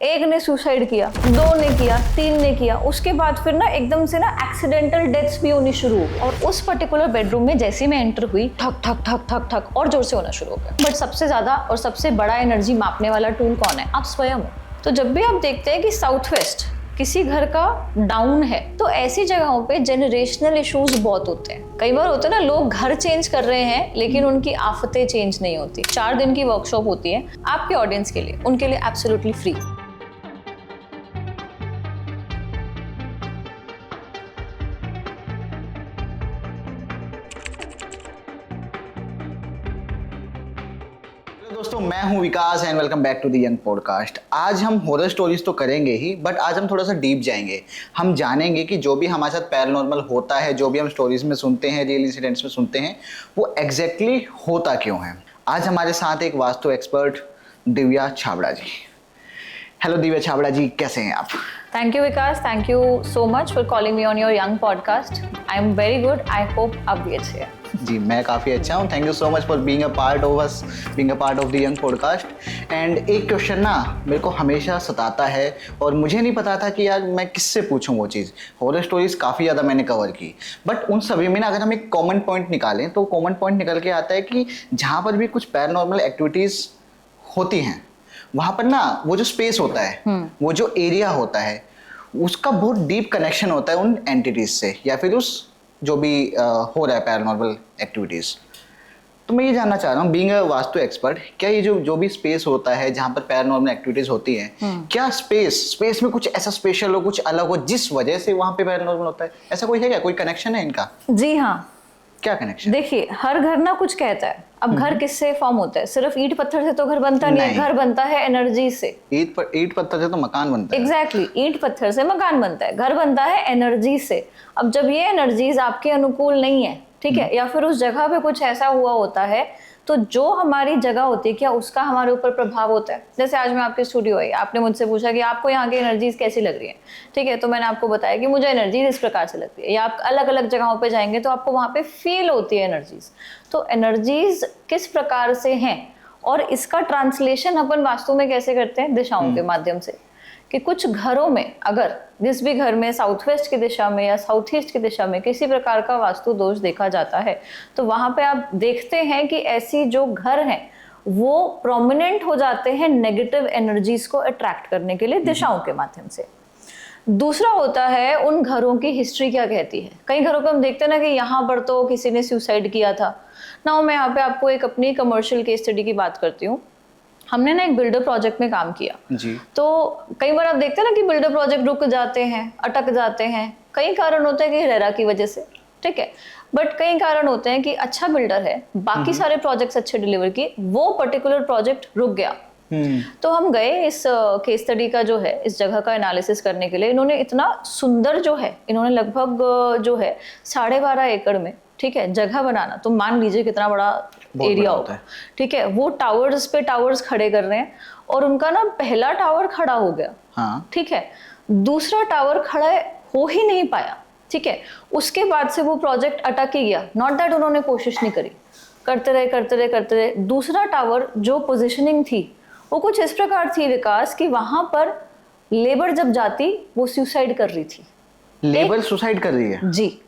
एक ने सुसाइड किया, दो ने किया, तीन ने किया, उसके बाद फिर ना एकदम से ना एक्सीडेंटल डेथ्स भी होनी शुरू हो गई। और उस पर्टिकुलर बेडरूम में जैसे मैं एंटर हुई, ठक ठक ठक ठक ठक और जोर से होना शुरू हो गया। बट सबसे ज्यादा और सबसे बड़ा एनर्जी मापने वाला टूल कौन है? आप स्वयं हो। तो जब भी आप देखते हैं कि साउथ वेस्ट किसी घर का डाउन है, तो ऐसी जगहों पे जेनरेशनल इश्यूज बहुत होते हैं। कई बार होता है ना, लोग घर चेंज कर रहे हैं लेकिन उनकी आफतें चेंज नहीं होती। 4 दिन की वर्कशॉप होती है आपके ऑडियंस के लिए, उनके लिए एब्सोल्युटली फ्री। दोस्तों, मैं हूं Vikas and welcome back to the young podcast. आज हम हॉरर स्टोरीज तो करेंगे ही, बट आज हम थोड़ा सा डीप जाएंगे। हम जानेंगे कि जो भी हमारे साथ पैरानॉर्मल होता है, जो भी हम स्टोरीज में सुनते हैं, रियल इंसिडेंट्स में सुनते हैं, वो एग्जैक्टली होता क्यों है। आज हमारे साथ एक वास्तु एक्सपर्ट दिव्या छाबड़ा जी। हेलो दिव्या छाबड़ा जी, कैसे हैं आप? Thank you, Vikas. Thank you so much for calling me on your young podcast. I'm very good. I hope आप भी अच्छे हैं। जी, मैं काफ़ी अच्छा हूँ। Thank you so much for being a part of us, being a part of the young podcast. And एक question ना मेरे को हमेशा सताता है और मुझे नहीं पता था कि यार मैं किससे पूछूं वो चीज़। हॉरर स्टोरीज काफ़ी ज़्यादा मैंने कवर की, बट उन सभी में ना अगर हम एक कॉमन पॉइंट निकालें तो कॉमन पॉइंट निकल के आता है कि जहाँ पर भी कुछ पैरानॉर्मल एक्टिविटीज़ होती हैं, वहाँ पर ना वो जो स्पेस होता है, वो जो एरिया होता है, उसका बहुत डीप कनेक्शन होता है उन एंटिटीज से, या फिर उस जो भी हो रहा है पैरानॉर्मल एक्टिविटीज। तो मैं ये जानना चाह रहा हूँ, बीइंग अ वास्तु एक्सपर्ट, क्या ये जो भी स्पेस होता है जहाँ पर पैरानॉर्मल एक्टिविटीज होती हैं, क्या स्पेस में कुछ ऐसा स्पेशल हो, कुछ अलग हो, जिस वजह से वहाँ पे पैरानॉर्मल होता है? ऐसा कोई है क्या? कोई कनेक्शन है इनका? जी हाँ। क्या कनेक्शन? देखिए, हर घर ना कुछ कहता है। अब घर किससे फॉर्म होता है? सिर्फ ईंट पत्थर से तो घर बनता नहीं है। घर बनता है एनर्जी से। ईंट पत्थर से तो मकान बनता है। एग्जैक्टली, ईंट पत्थर से मकान बनता है, घर बनता है एनर्जी से। अब जब ये एनर्जीज आपके अनुकूल नहीं है, ठीक है, या फिर उस जगह पे कुछ ऐसा हुआ होता है, तो जो हमारी जगह होती है, क्या उसका हमारे ऊपर प्रभाव होता है? जैसे आज मैं आपके स्टूडियो आई, आपने मुझसे पूछा कि आपको यहाँ की एनर्जीज कैसी लग रही है, ठीक है, तो मैंने आपको बताया कि मुझे एनर्जीज इस प्रकार से लगती है। या आप अलग अलग जगहों पे जाएंगे तो आपको वहाँ पे फील होती है एनर्जीज। तो एनर्जीज किस प्रकार से हैं और इसका ट्रांसलेशन अपन वास्तु में कैसे करते हैं? दिशाओं के माध्यम से। कि कुछ घरों में, अगर जिस भी घर में साउथ वेस्ट की दिशा में या साउथ ईस्ट की दिशा में किसी प्रकार का वास्तु दोष देखा जाता है, तो वहां पे आप देखते हैं कि ऐसी जो घर हैं वो प्रोमिनेंट हो जाते हैं नेगेटिव एनर्जीज को अट्रैक्ट करने के लिए दिशाओं के माध्यम से। दूसरा होता है उन घरों की हिस्ट्री क्या कहती है। कई घरों को हम देखते हैं ना कि यहाँ पर तो किसी ने सुसाइड किया था ना। मैं यहाँ पे आपको एक अपनी कमर्शियल केस स्टडी की बात करती हूँ। हमने ना एक बिल्डर प्रोजेक्ट में काम किया जी। तो कई बार आप देखते हैं ना कि बिल्डर प्रोजेक्ट रुक जाते हैं, अटक जाते हैं। कई कारण होते हैं कि रेरा की वजह से, ठीक है, बट कई कारण होते हैं कि अच्छा बिल्डर है, बाकी सारे प्रोजेक्ट्स अच्छे डिलीवर किए, वो पर्टिकुलर प्रोजेक्ट रुक गया। तो हम गए इस केस स्टडी का जो है, इस जगह का एनालिसिस करने के लिए। इन्होंने इतना सुंदर जो है, इन्होंने लगभग जो है 12.5 एकड़ में, ठीक है, जगह बनाना, तो मान लीजिए कितना बड़ा एरिया होगा, ठीक है। वो टावर्स पे टावर्स खड़े कर रहे हैं और उनका ना पहला टावर खड़ा हो गया, हाँ, ठीक है, दूसरा टावर खड़ा हो ही नहीं पाया, ठीक है। उसके बाद से वो प्रोजेक्ट अटक ही गया। नॉट दैट उन्होंने कोशिश नहीं करी, करते रहे। दूसरा टावर जो पोजिशनिंग थी वो कुछ इस प्रकार थी विकास, कि वहां पर लेबर जब जाती वो सुसाइड कर रही थी। लेबर सुसाइड कर रही है? जी।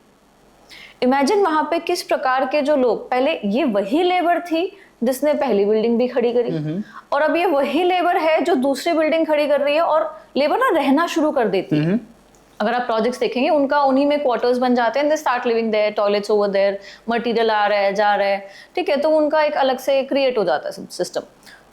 इमेजिन वहां पे किस प्रकार के जो लोग, पहले ये वही लेबर थी जिसने पहली बिल्डिंग भी खड़ी करी, और अब ये वही लेबर है जो दूसरी बिल्डिंग खड़ी कर रही है, और लेबर ना रहना शुरू कर देती है। अगर आप प्रोजेक्ट्स देखेंगे, उनका उन्हीं में क्वार्टर्स बन जाते हैं, they start living there, toilets over there, material आ रहा है, जा रहा है, ठीक है, तो उनका एक अलग से क्रिएट हो जाता है सिस्टम।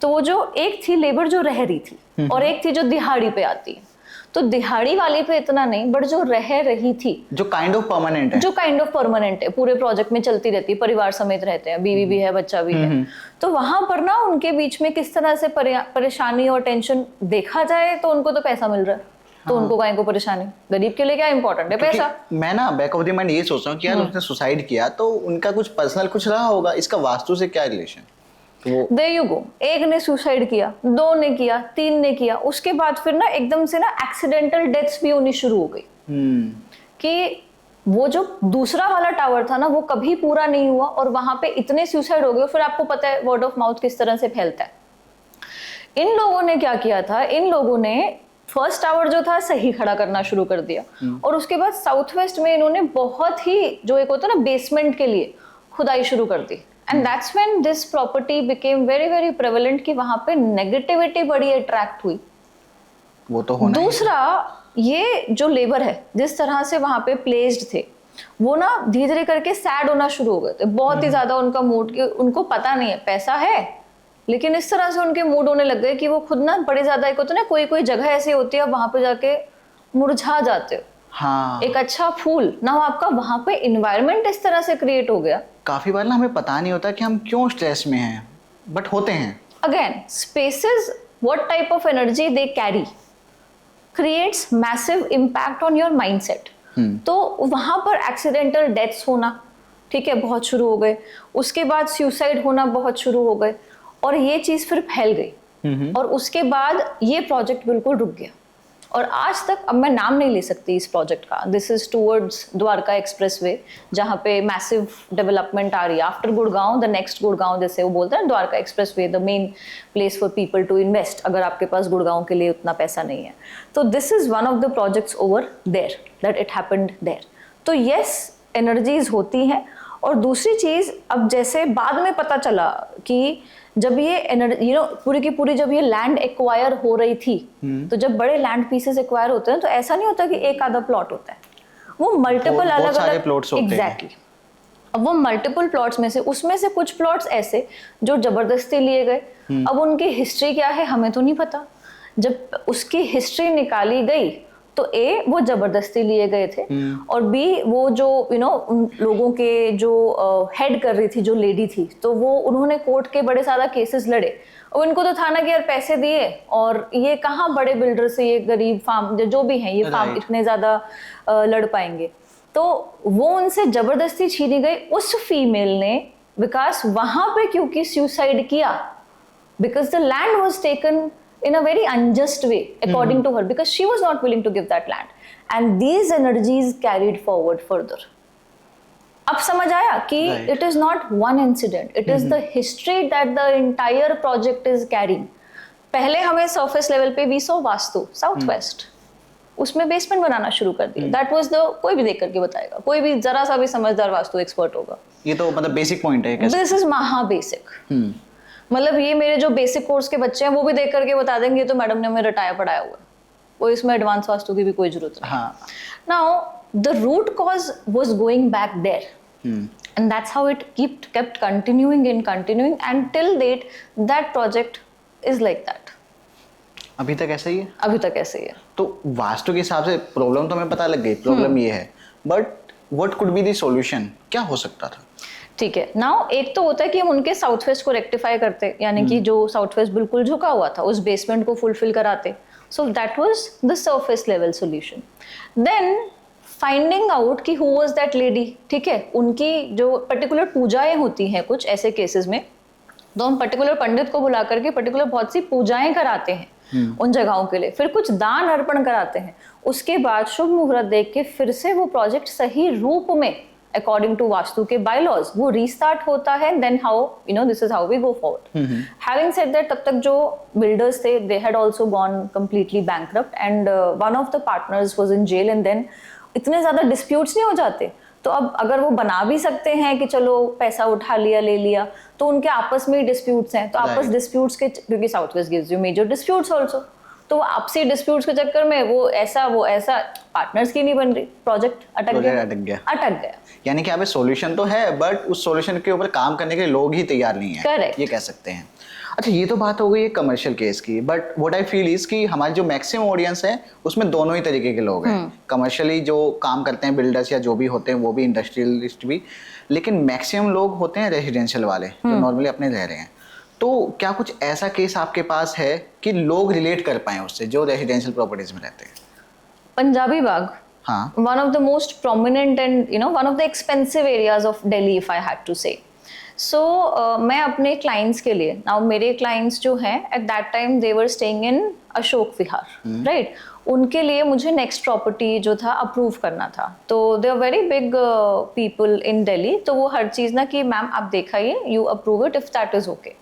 तो वो जो एक थी लेबर जो रह रही थी, और एक थी जो दिहाड़ी पे आती है। तो दिहाड़ी वाली पे इतना नहीं, बट जो रह रही थी, जो काइंड ऑफ परमानेंट है, पूरे प्रोजेक्ट में चलती रहती है, परिवार समेत रहते हैं, बीवी भी है, बच्चा भी है, तो वहां पर ना उनके बीच में किस तरह से परेशानी और टेंशन, देखा जाए तो उनको तो पैसा मिल रहा है, तो उनको काहे को परेशानी? गरीब के लिए क्या इंपॉर्टेंट है? पैसा। मैं ना बैक ऑफ द माइंड ये सोच रहा हूँ कि यार उसने सुसाइड किया तो उनका कुछ पर्सनल कुछ रहा होगा, इसका वास्तु से क्या रिलेशन? There you go. एक ने सुसाइड किया, दो ने किया, तीन ने किया, उसके बाद फिर ना एकदम से ना एक्सीडेंटल डेथ्स भी होनी शुरू हो गई। कि वो जो दूसरा वाला टावर था ना, वो कभी पूरा नहीं हुआ और वहां पे इतने सुसाइड हो गए। फिर आपको पता है वर्ड ऑफ माउथ किस तरह से फैलता है। इन लोगों ने क्या किया था, इन लोगों ने फर्स्ट टावर जो था सही खड़ा करना शुरू कर दिया, और उसके बाद साउथ वेस्ट में इन्होंने बहुत ही जो एक होता है ना बेसमेंट के लिए खुदाई शुरू कर दी, and that's when this property became very very prevalent कि वहां पे नेगेटिविटी बड़ी अट्रैक्ट हुई। वो तो होना दूसरा, ये जो लेबर है जिस तरह से वहां पे प्लेस्ड थे, वो ना धीरे धीरे करके सैड होना शुरू हो गए थे, बहुत ही ज्यादा उनका मूड, कि उनको पता नहीं है पैसा है, लेकिन इस तरह से उनके मूड होने लग गए कि वो खुद ना बड़े ज्यादा, एक होता है ना कोई कोई जगह ऐसी होती है वहां पे जाके मुरझा जाते हो। हाँ, एक अच्छा फूल ना हो आपका, वहां पे इन्वायरमेंट इस तरह से क्रिएट हो गया। काफी बार ना हमें पता नहीं होता कि हम क्यों स्ट्रेस में हैं, बट होते हैं। Again, spaces, what type of energy they carry creates massive impact on your mindset. तो वहां पर एक्सीडेंटल डेथ्स होना, ठीक है, बहुत शुरू हो गए, उसके बाद सुसाइड होना बहुत शुरू हो गए, और ये चीज फिर फैल गई, और उसके बाद ये प्रोजेक्ट बिल्कुल रुक गया। और आज तक, अब मैं नाम नहीं ले सकती इस प्रोजेक्ट का, this is towards Dwarka expressway, जहाँ पे मैसिव डेवलपमेंट आ रही है after Gurgaon, the next Gurgaon, जैसे वो बोलते हैं Dwarka expressway, the main place for people to invest, अगर आपके पास गुड़गांव के लिए उतना पैसा नहीं है। तो this is one of the projects over there, that it happened there. तो यस, एनर्जीज होती हैं। और दूसरी चीज, अब जैसे बाद में पता चला कि जब ये एनर्जी पूरी की पूरी जब ये लैंड एक्वायर हो रही थी, तो जब बड़े लैंड पीसेस एक्वायर होते हैं तो ऐसा नहीं होता कि एक आधा प्लॉट होता है, वो मल्टीपल अलग अलग प्लॉट्स होते हैं। एग्जैक्टली। अब वो मल्टीपल प्लॉट्स में से, उसमें से कुछ प्लॉट्स ऐसे जो जबरदस्ती लिए गए। अब उनकी हिस्ट्री क्या है हमें तो नहीं पता। जब उसकी हिस्ट्री निकाली गई तो ए, वो जबरदस्ती लिए गए थे, और बी, वो जो उन लोगों के जो हेड कर रही थी, जो लेडी थी, तो वो उन्होंने कोर्ट के बड़े सारा केसेस लड़े, और इनको तो था ना कि यार पैसे दिए, और ये कहाँ बड़े बिल्डर से ये गरीब फार्म जो भी हैं, ये फार्म इतने ज्यादा लड़ पाएंगे। तो वो उनसे जबरदस्ती छीनी गई। उस फीमेल ने विकास वहां पे क्योंकि सुसाइड किया, because the land was taken in a very unjust way according to her, because she was not willing to give that land, and these energies carried forward further. अब समझ आया कि it is not one incident, it is the history that the entire project is carrying. पहले हमें surface level पे we saw vastu south west, उसमें basement बनाना शुरू कर दिया। दैट वाज द, कोई भी देख करके बताएगा, कोई भी जरा सा भी समझदार वास्तु एक्सपर्ट होगा। ये तो मतलब बेसिक पॉइंट है। दिस इज महा बेसिक। मतलब ये मेरे जो बेसिक कोर्स के बच्चे हैं वो भी देख करके बता देंगे तो मैडम ने हमें रटाया पढ़ाया हुआ है, वो इसमें एडवांस वास्तु की भी कोई जरूरत नहीं। हाँ। Now the root cause was going back there, and that's how it kept continuing and till date that project is like that. अभी तक ऐसा ही है। अभी तक ऐसे ही है। तो वास्तु के हिसाब से प्रॉब्लम तो हमें पता लग गई, प्रॉब्लम ये है, but what could be the solution, क्या हो सकता था? ठीक है, नाउ एक तो होता है कि हम उनके साउथ वेस्ट को रेक्टिफाई करते, यानी कि जो साउथ वेस्ट बिल्कुल झुका हुआ था उस बेसमेंट को फुलफिल कराते। So that was the surface level solution. Then finding out कि हु वाज दैट लेडी, ठीक है, उनकी जो पर्टिकुलर पूजाएं होती हैं कुछ ऐसे केसेस में, तो हम पर्टिकुलर पंडित को बुला करके पर्टिकुलर बहुत सी पूजाएं कराते हैं उन जगहों के लिए, फिर कुछ दान अर्पण कराते हैं, उसके बाद शुभ मुहूर्त देख के फिर से वो प्रोजेक्ट सही रूप में अकॉर्डिंग टू वास्तु के बायलॉज वो रीस्टार्ट होता है। Then how this is how we go forward. Having said that, तब तक जो बिल्डर्स थे they had also gone completely bankrupt, and one of the partners was in jail, and then इतने ज्यादा डिस्प्यूट्स नहीं हो जाते। तो अब अगर वो बना भी सकते हैं कि चलो पैसा उठा लिया ले लिया, तो उनके आपस में ही डिस्प्यूट्स हैं, तो आपस डिस्प्यूट्स के, क्योंकि south west gives you major disputes also, तो वो आपसी डिस्प्यूट्स के चक्कर में वो ऐसा पार्टनर्स की नहीं बन रही, प्रोजेक्ट अटक गया। यानी कि यहाँ पे सॉल्यूशन तो है, बट उस सॉल्यूशन के ऊपर काम करने के लिए लोग ही तैयार नहीं है। Correct. ये कह सकते हैं। अच्छा, ये तो बात हो गई है कमर्शियल केस की, but what I feel is कि हमारी जो मैक्सिमम ऑडियंस है उसमें दोनों ही तरीके के लोग हैं। कमर्शियली जो काम करते हैं बिल्डर्स या जो भी होते हैं वो भी, इंडस्ट्रियलिस्ट भी, लेकिन मैक्सिमम लोग होते हैं रेजिडेंशियल वाले जो नॉर्मली अपने रह रहे हैं। तो क्या कुछ ऐसा केस आपके पास है कि लोग रिलेट कर पाए उससे, जो रेजिडेंशियल प्रॉपर्टीज में रहते हैं? पंजाबी बाग, हाँ, one of the most prominent and one of the expensive areas of Delhi, if I had to say. So मैं अपने clients के लिए, now मेरे clients जो हैं at that time they were staying in Ashok Vihar, right? उनके लिए मुझे नेक्स्ट प्रॉपर्टी जो था अप्रूव करना था। तो they are very big people in Delhi, तो वो हर चीज़ ना कि मैम आप दिखाइए, you approve it if that is okay.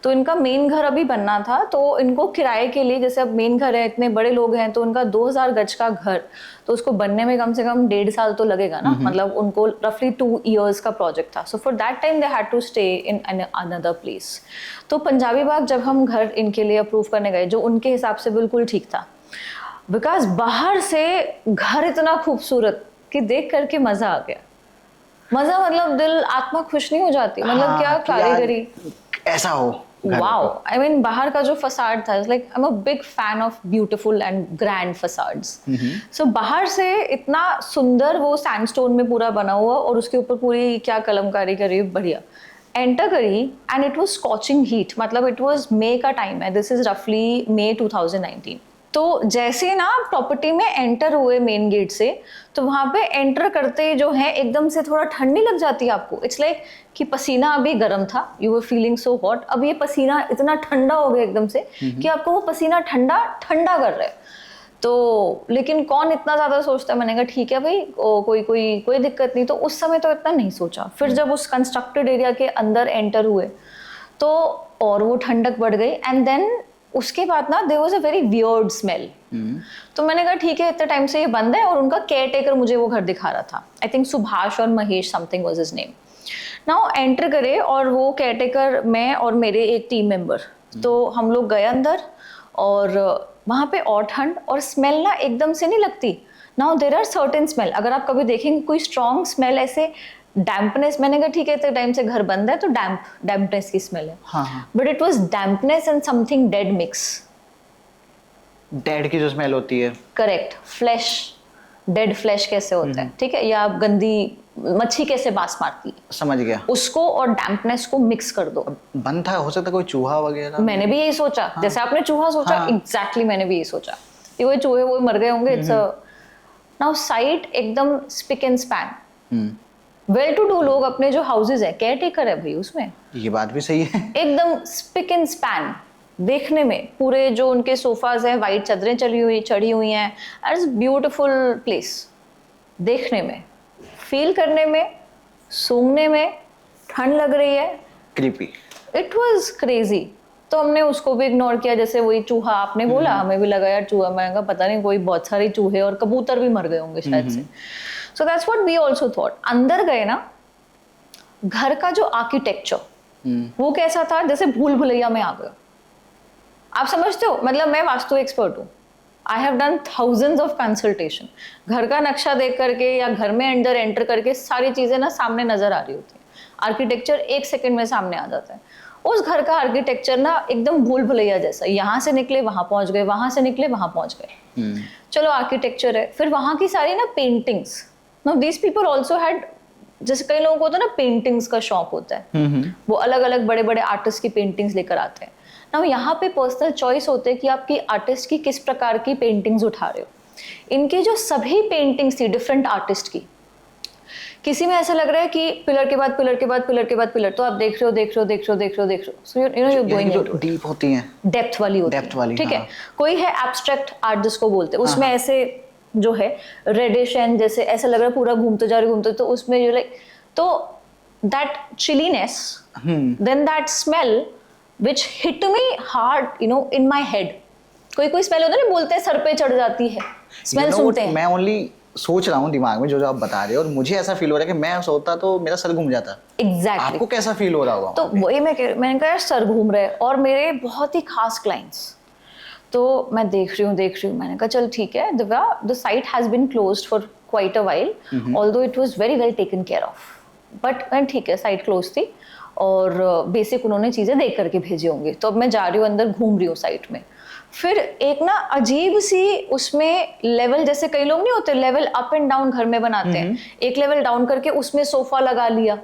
तो इनका मेन घर अभी बनना था, तो इनको किराए के लिए, जैसे अब मेन घर है, इतने बड़े लोग हैं, तो उनका 2000 गज का घर, तो उसको बनने में कम से कम 1.5 साल तो लगेगा ना, मतलब उनको रफली 2 years का प्रोजेक्ट था। So for that time they had to stay in another place. तो पंजाबी बाग जब हम घर इनके लिए अप्रूव करने गए, जो उनके हिसाब से बिल्कुल ठीक था, बिकॉज बाहर से घर इतना खूबसूरत कि देख करके मजा आ गया। मजा मतलब दिल आत्मा खुश नहीं हो जाती, मतलब क्या कि यार कारीगरी, ऐसा हो घर वाओ। पे। आई मीन बाहर का जो फसाड था, like I am a big fan of beautiful and grand facades. So बाहर से इतना सुंदर वो सैंडस्टोन में पूरा बना हुआ, और उसके ऊपर पूरी क्या कलमकारी करी, बढ़िया। एंटर करी and it was scorching heat, मतलब इट वाज मई का टाइम है, दिस इज रफली मई 2019। तो जैसे ना प्रॉपर्टी में एंटर हुए मेन गेट से, तो वहाँ पे एंटर करते जो है एकदम से थोड़ा ठंडी लग जाती है आपको। इट्स लाइक कि पसीना अभी गर्म था, you were feeling so hot, अब ये पसीना इतना ठंडा हो गया एकदम से कि आपको वो पसीना ठंडा ठंडा कर रहा है। तो लेकिन कौन इतना ज़्यादा सोचता है, मैंने कहा ठीक है भाई, कोई दिक्कत नहीं। तो उस समय तो इतना नहीं सोचा। फिर जब उस कंस्ट्रक्टेड एरिया के अंदर एंटर हुए तो और वो ठंडक बढ़ गई। एंड देन उसके बाद ना there was a very weird smell. तो मैंने कहा ठीक है, इतने टाइम से ये बंद है, और उनका केयर टेकर मुझे वो घर दिखा रहा था, आई थिंक सुभाष और Mahesh something was his name. Now enter करे, और वो केयर टेकर, मैं और मेरे एक टीम मेंबर, तो हम लोग गए अंदर, और वहाँ पे और ठंड, और स्मेल ना एकदम से नहीं लगती। Now there are certain smell, अगर आप कभी देखेंगे कोई स्ट्रॉन्ग स्मेल ऐसे डैम्पनेस, मैंने कहा ठीक है, इतने टाइम से घर बंद है तो डैम्पनेस की स्मेल है, हाँ। But it was dampness and something dead mix. Dead की जो स्मेल होती है, करेक्ट, फ्लैश, डेड फ्लैश कैसे होता है, ठीक है, या गंदी मच्छी कैसे बास मारती है, समझ गया। उसको और डैम्पनेस को मिक्स कर दो। बंद था, हो सकता है कोई चूहा वगैरह। मैंने भी यही सोचा, जैसे आपने चूहा सोचा, एग्जैक्टली मैंने भी यही सोचा कि वो चूहे वो मर गए होंगे। इट्स नाउ साइट एकदम spick and span, well to do लोग, अपने जो हाउसेज है, केयर टेकर है भाई उसमें, ये बात भी सही है। एकदम स्पिक एंड स्पैन। देखने में पूरे जो उनके सोफाज हैं, वाइट चादरें चढ़ी हुई हैं, एज ब्यूटिफुल प्लेस। देखने में, फील करने में, सूंघने में ठंड लग रही है, क्रीपी। It was crazy. तो हमने उसको भी इग्नोर किया। जैसे वही चूहा आपने बोला, हमें भी लगा यार चूहा, मैंने कहा पता नहीं कोई बहुत सारे चूहे और कबूतर भी मर गए होंगे शायद से। So that's what we also thought. अंदर गए ना, घर का जो आर्किटेक्चर वो कैसा था, जैसे भूल भुलैया में आ गए। आप समझते हो, मतलब मैं वास्तु एक्सपर्ट हूँ, I have done thousands of consultation. घर का नक्शा देख करके या घर में अंदर एंटर करके सारी चीजें ना सामने नजर आ रही होती है, आर्किटेक्चर 1 सेकंड में सामने आ जाता है। उस घर का आर्किटेक्चर ना एकदम भूल भुलैया जैसा, यहाँ से निकले वहां पहुंच गए, वहां से निकले वहां पहुंच गए। चलो आर्किटेक्चर है, फिर वहां की सारी ना paintings. Now these people also had, जैसे कई लोगों को होता है ना पेंटिंग्स का शौक होता है, वो अलग अलग बड़े बड़े आर्टिस्ट की पेंटिंग्स लेकर आते हैं। नाउ यहाँ पे पर्सनल चॉइस होते है कि आपकी आर्टिस्ट की किस प्रकार की पेंटिंग्स उठा रहे हो। इनकी जो सभी पेंटिंग्स थी डिफरेंट आर्टिस्ट की, किसी में ऐसा लग रहा है कि पिलर के बाद पिलर के बाद पिलर के बाद पिलर, तो आप देख रहे हो, so you know you going into deep होती हैं, डेप्थ वाली होती है, ठीक है। कोई है एब्स्ट्रैक्ट आर्ट जिसको बोलते हैं, उसमें ऐसे जो है रेडिश एंड जैसे ऐसा लग रहा है पूरा घूमते जा रहे, तो उसमें जो लाइक, तो that chilliness, then that smell which hit me hard, you know, in my head. कोई स्मेल होता है ना, बोलते हैं सर पे चढ़ जाती है, स्मेल सुनते हैं। मैं ओनली सोच रहा हूँ दिमाग में जो आप बता रहे हो, और मुझे ऐसा फील हो रहा है कि मैं सोता तो मेरा सर घूम जाता। एग्जैक्टली। आपको कैसा फील हो रहा होगा? तो वही मैंने कहा यार सर घूम रहे हैं, और मेरे बहुत ही खास क्लाइंट्स, तो मैं देख रही हूँ, मैंने कहा चल ठीक है Divya, the site has been closed for quite a while, although it was very well taken care of, but ठीक है, साइट क्लोज थी और बेसिक उन्होंने चीज़ें देख करके भेजी होंगी। तो अब मैं जा रही हूँ अंदर, घूम रही हूँ साइट में, फिर एक ना अजीब सी उसमें लेवल, जैसे कई लोग नहीं होते लेवल अप एंड डाउन घर में बनाते हैं, एक लेवल डाउन करके उसमें सोफा लगा लिया,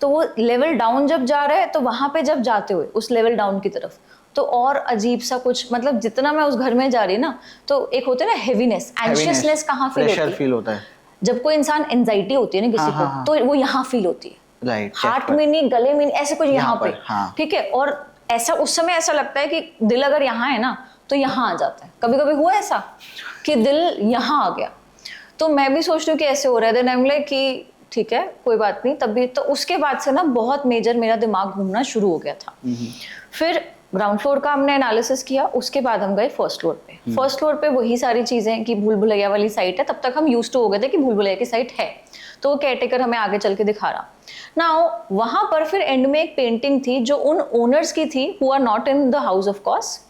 तो वो लेवल डाउन जब जा रहा है तो वहां पे जब जाते हुए उस लेवल डाउन की तरफ, तो और अजीब सा कुछ, मतलब जितना मैं उस घर में जा रही ना, तो एक होता है ना हेवीनेस, एंशियसनेस कहाँ फील होता है, जब कोई इंसान एंजाइटी होती है ना किसी को, तो वो यहाँ फील होती है, हार्ट में नहीं, गले में नहीं, ऐसे कुछ यहाँ पे, ठीक है। और ऐसा उस समय ऐसा लगता है कि दिल अगर यहाँ है ना तो यहाँ आ जाता है। कभी कभी हुआ ऐसा कि दिल यहाँ आ गया, तो मैं भी सोचती हूँ कि ऐसे हो रहा है, देन आई एम लाइक कि ठीक है कोई बात नहीं। तभी तो उसके बाद से ना बहुत मेजर मेरा दिमाग घूमना शुरू हो गया था। फिर ग्राउंड फ्लोर का हमने एनालिसिस किया, उसके बाद हम गए फर्स्ट फ्लोर पे। फर्स्ट फ्लोर पे वही सारी चीजें कि भूल भुलैया वाली साइट है, तब तक हम यूज्ड टू हो गए थे कि भूल भुलैया की साइट है, तो वो केयरटेकर हमें आगे चल के दिखा रहा। नाउ वहां पर फिर एंड में एक पेंटिंग थी जो उन ओनर्स की थी who are not in the house of course,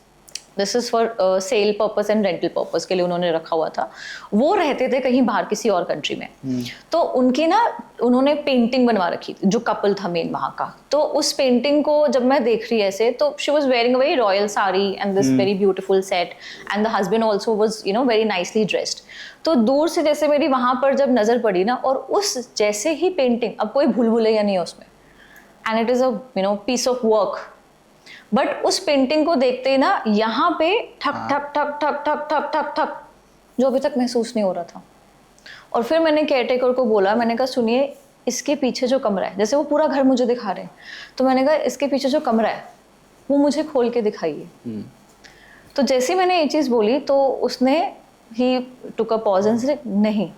this is for sale purpose and rental purpose के लिए उन्होंने रखा हुआ था। वो रहते थे कहीं बाहर किसी और कंट्री में। तो उनकी ना उन्होंने पेंटिंग बनवा रखी थी, जो कपल था मेन वहाँ का। तो उस पेंटिंग को जब मैं देख रही ऐसे, तो she was wearing a very royal sari and this very beautiful set, and the husband also was very nicely dressed. तो दूर से जैसे मेरी वहां पर जब नजर पड़ी ना, और उस जैसे ही पेंटिंग, अब कोई भूल भुलैया नहीं है उसमें, and it is a piece of work, but उस पेंटिंग को देखते ही ना यहाँ पे ठक ठक ठक ठक ठक ठक ठक ठक, जो अभी तक महसूस नहीं हो रहा था। और फिर मैंने केयरटेकर को बोला, मैंने कहा सुनिए इसके पीछे जो कमरा है, जैसे वो पूरा घर मुझे दिखा रहे हैं, तो मैंने कहा इसके पीछे जो कमरा है वो मुझे खोल के दिखाइए। तो जैसे ही मैंने ये चीज़ बोली तो उसने ही टुक अ पॉज एंड सेड नहीं,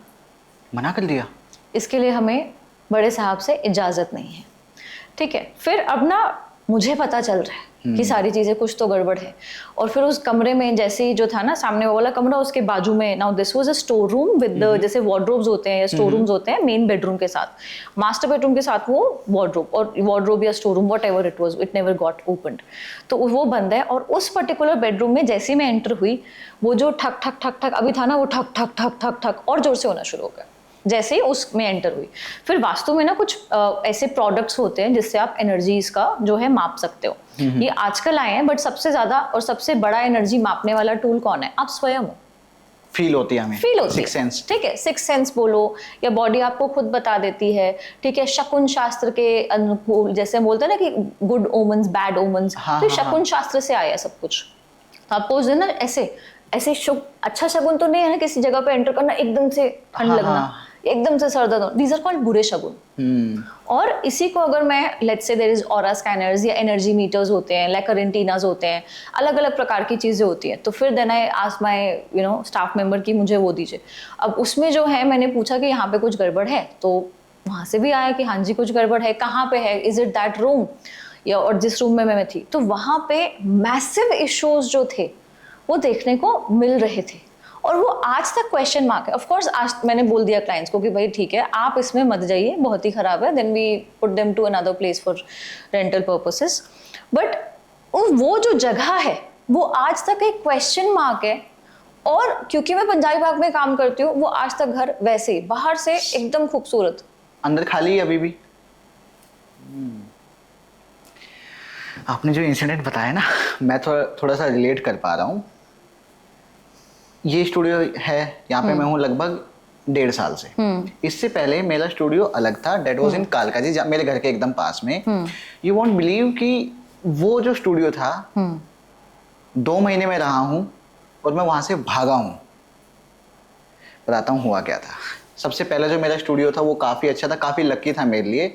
मना कर दिया, इसके लिए हमें बड़े साहब से इजाज़त नहीं है। ठीक है, फिर अब ना मुझे पता चल रहा है कि सारी चीज़ें कुछ तो गड़बड़ है। और फिर उस कमरे में जैसे ही जो था ना सामने वो वाला कमरा, उसके बाजू में, now this was a store room with जैसे वार्डरोब्स होते हैं या स्टोर रूम्स होते हैं मेन बेडरूम के साथ, मास्टर बेडरूम के साथ वो वार्डरोब, और वार्डरोब या store room whatever it was, it never got opened, तो वो बंद है। और उस पर्टिकुलर बेडरूम में जैसे ही मैं एंटर हुई, वो जो ठक ठक ठक ठक अभी था ना, वो ठक ठक ठक ठक ठक और जोर से होना शुरू हो गया जैसे ही उसमें एंटर हुई। फिर वास्तु में ना कुछ ऐसे प्रोडक्ट्स होते हैं जिससे आप एनर्जीज का जो है माप सकते हो। ये आजकल आए हैं, बट सबसे ज्यादा और सबसे बड़ा एनर्जी मापने वाला टूल कौन है? आप स्वयं हो। फील होती है हमें, फील होती सिक्स सेंस, ठीक है, सिक्स सेंस बोलो या बॉडी आपको खुद बता देती है। ठीक है, शकुन शास्त्र के अनुकूल, जैसे हम बोलते हैं ना कि गुड ओमन्स बैड ओमन्स, हाँ, तो हाँ, शकुन शास्त्र से आया सब कुछ। तो आपको उस दिन ना ऐसे ऐसे शुभ अच्छा शकुन तो नहीं है ना किसी जगह पे एंटर करना, एकदम से ठंड लगना, एकदम से सर दर्द, दीज आर कॉल्ड बुरे शगुन। और इसी को अगर मैं let's say there is aura scanners या एनर्जी मीटर्स होते हैं, लेकरेंटीनास होते हैं, अलग अलग प्रकार की चीजें होती हैं, तो फिर then I ask my staff member की मुझे वो दीजिए। अब उसमें जो है मैंने पूछा कि यहाँ पे कुछ गड़बड़ है, तो वहां से भी आया कि हाँ जी कुछ गड़बड़ है। कहाँ पे है? इज इट दैट रूम, या और जिस रूम में मैं थी, तो वहां पे मैसिव इश्यूज जो थे वो देखने को मिल रहे थे। और वो आज तक क्वेश्चन मार्क है। ऑफ कोर्स आज मैंने बोल दिया क्लाइंट्स को कि भाई ठीक है आप इसमें मत जाइए, बहुत ही खराब है, then we put them to another place for rental purposes. But वो जो जगह है वो आज तक एक क्वेश्चन मार्क है। और क्योंकि मैं पंजाबी बाग में काम करती हूँ, वो आज तक घर वैसे ही बाहर से एकदम खूबसूरत, अंदर खाली है अभी भी। आपने जो इंसिडेंट बताया ना, मैं थोड़ा सा रिलेट कर पा रहा हूँ। ये स्टूडियो है, यहाँ पे मैं हूँ लगभग 1.5 साल से। इससे पहले मेरा स्टूडियो अलग था, डेट वॉज इन कालकाजी, मेरे घर के एकदम पास में। यू वॉन्ट बिलीव कि वो जो स्टूडियो था 2 महीने में रहा हूँ और मैं वहां से भागा हूँ। बताता हूँ हुआ क्या था। सबसे पहले जो मेरा स्टूडियो था वो काफ़ी अच्छा था, काफ़ी लकी था मेरे लिए।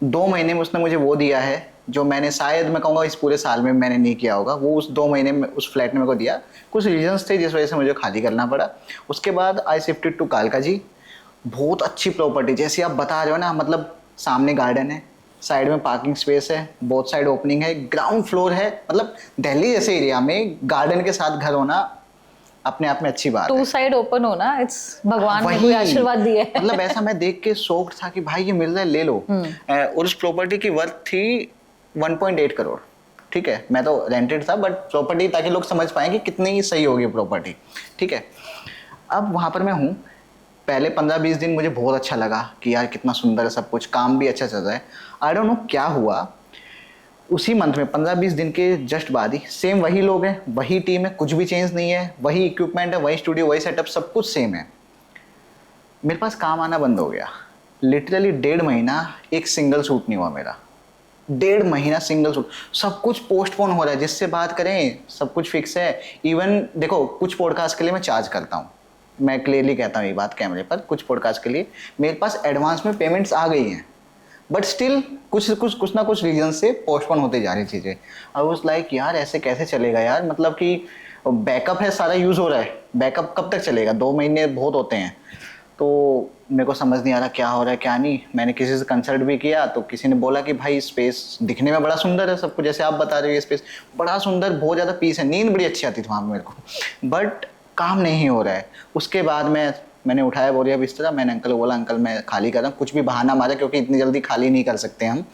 2 महीने में उसने मुझे वो दिया है जो मैंने शायद मैं कहूँगा इस पूरे साल में मैंने नहीं किया होगा। वो उस 2 महीने में उस फ्लैट ने मेरे को दिया। कुछ रीजंस थे जिस वजह से मुझे खाली करना पड़ा। उसके बाद आई शिफ्टेड टू कालका जी। बहुत अच्छी प्रॉपर्टी, जैसे आप बता रहे हो ना, मतलब सामने गार्डन है, साइड में पार्किंग स्पेस है, बोथ साइड ओपनिंग है, ग्राउंड फ्लोर है। मतलब दिल्ली जैसे एरिया में गार्डन के साथ घर होना अपने आप में अच्छी बात है। 2 साइड ओपन होना, इट्स भगवान ने कोई आशीर्वाद दिया है। मतलब ऐसा मैं देख के शौक था कि भाई ये मिल रहा है ले लो। और उस प्रॉपर्टी की वर्थ थी 1.8 करोड़। ठीक है, मैं तो रेंटेड था, बट प्रॉपर्टी ताकि लोग समझ पाए कि कितनी सही होगी प्रॉपर्टी। ठीक है, अब वहाँ पर मैं हूँ। पहले 15-20 दिन मुझे बहुत अच्छा लगा कि यार कितना सुंदर है सब कुछ, काम भी अच्छा चल रहा है। आई डोंट नो क्या हुआ, उसी मंथ में 15-20 दिन के जस्ट बाद ही सेम वही लोग हैं, वही टीम है, कुछ भी चेंज नहीं है, वही इक्विपमेंट है, वही स्टूडियो, वही सेटअप, सब कुछ सेम है। मेरे पास काम आना बंद हो गया। लिटरली 1.5 महीना एक सिंगल सूट नहीं हुआ मेरा। 1.5 महीना सिंगल सूट, सब कुछ पोस्टपोन हो रहा है। जिससे बात करें सब कुछ फिक्स है। इवन देखो कुछ पॉडकास्ट के लिए मैं चार्ज करता हूँ, मैं क्लियरली कहता हूँ ये बात कैमरे पर। कुछ पॉडकास्ट के लिए मेरे पास एडवांस में पेमेंट्स आ गई हैं, बट स्टिल कुछ ना कुछ रीजन से पोस्टपोन होते जा रही चीज़ें। आई वाज लाइक यार ऐसे कैसे चलेगा यार, मतलब कि और बैकअप है, सारा यूज़ हो रहा है, बैकअप कब तक चलेगा? 2 महीने बहुत होते हैं। तो मेरे को समझ नहीं आ रहा क्या हो रहा है क्या नहीं। मैंने किसी से कंसल्ट भी किया तो किसी ने बोला कि भाई स्पेस दिखने में बड़ा सुंदर है सब कुछ, जैसे आप बता रहे हो, ये स्पेस बड़ा सुंदर, बहुत ज़्यादा पीस है, नींद बड़ी अच्छी आती थी वहाँ पे मेरे को, बट काम नहीं हो रहा है। उसके बाद मैंने उठाया बोरिया बिस्तरा, मैंने अंकल को बोला अंकल मैं खाली कर रहा हूँ, कुछ भी बहाना मारा, क्योंकि इतनी जल्दी खाली नहीं कर सकते हम,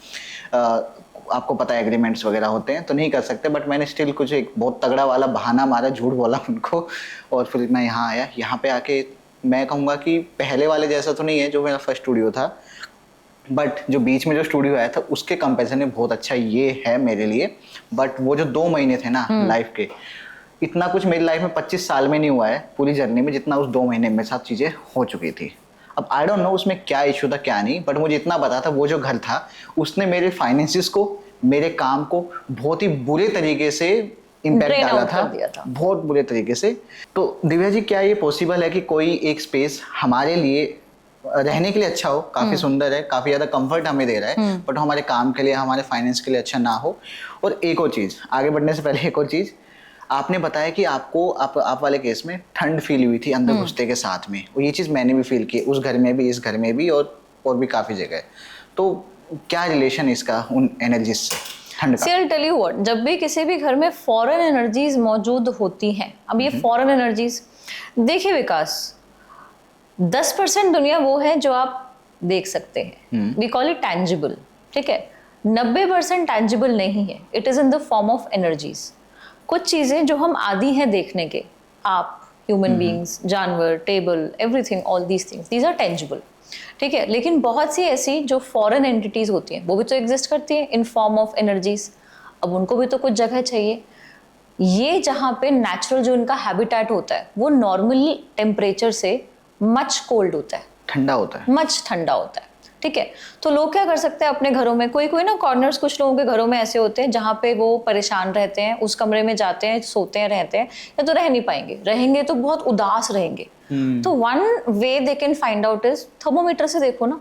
आपको पता है एग्रीमेंट्स वगैरह होते हैं तो नहीं कर सकते, बट मैंने स्टिल कुछ एक बहुत तगड़ा वाला बहाना मारा, झूठ बोला उनको, और फिर मैं यहाँ आया। यहाँ पे आके मैं कहूँगा कि पहले वाले जैसा तो नहीं है जो मेरा फर्स्ट स्टूडियो था, बट जो बीच में जो स्टूडियो आया था उसके कंपैरिजन में बहुत अच्छा ये है मेरे लिए। बट वो जो 2 महीने थे ना लाइफ के, इतना कुछ मेरी लाइफ में 25 साल में नहीं हुआ है पूरी जर्नी में जितना उस 2 महीने में साथ चीज़ें हो चुकी थी। अब आई डोंट नो उसमें क्या इशू था क्या नहीं, बट मुझे इतना पता था वो जो घर था उसने मेरे फाइनेंसिस को, मेरे काम को बहुत ही बुरे तरीके से इम्पैक्ट Drain डाला out था, कर दिया था। बहुत बुरे तरीके से। तो दिव्या जी क्या ये पॉसिबल है कि कोई एक स्पेस हमारे लिए रहने के लिए अच्छा हो, काफी सुंदर है, काफी ज्यादा कंफर्ट हमें दे रहा है, बट हमारे काम के लिए, हमारे फाइनेंस के लिए अच्छा ना हो? और एक और चीज, आगे बढ़ने से पहले एक और चीज, आपने बताया कि आपको आप वाले केस में ठंड फील हुई थी अंदर घुसते के साथ में, और ये चीज मैंने भी फील की उस घर में भी, इस घर में भी, और भी काफी जगह। तो क्या रिलेशन इसका उन एनर्जीज से, ठंड का? I'll tell you what, जब भी किसी भी घर में फॉरेन एनर्जीज मौजूद होती हैं, अब ये फॉरेन एनर्जीज, देखिए विकास, 10% दुनिया वो है जो आप देख सकते हैं, वी कॉल इट टैंजिबल, ठीक है। 90% टैंजिबल नहीं है, it is in the form of energies. कुछ चीजें जो हम आदी हैं देखने के, आप, ह्यूमन बीइंग्स, जानवर, table, everything, all these things, these are tangible, ठीक है। लेकिन बहुत सी ऐसी जो फॉरेन एंटिटीज होती हैं वो भी तो एग्जिस्ट करती हैं इन फॉर्म ऑफ एनर्जीज, अब उनको भी तो कुछ जगह चाहिए। ये जहाँ पे नेचुरल जो इनका हैबिटेट होता है वो नॉर्मल टेम्परेचर से मच कोल्ड होता है, ठंडा होता है, मच ठंडा होता है, ठीक है। तो लोग क्या कर सकते हैं अपने घरों में, कोई ना कॉर्नर्स कुछ लोगों के घरों में ऐसे होते हैं जहाँ पे वो परेशान रहते हैं, उस कमरे में जाते हैं, सोते हैं, रहते हैं, या तो रह नहीं पाएंगे, रहेंगे तो बहुत उदास रहेंगे। तो one way they can find out is, thermometer से देखो ना,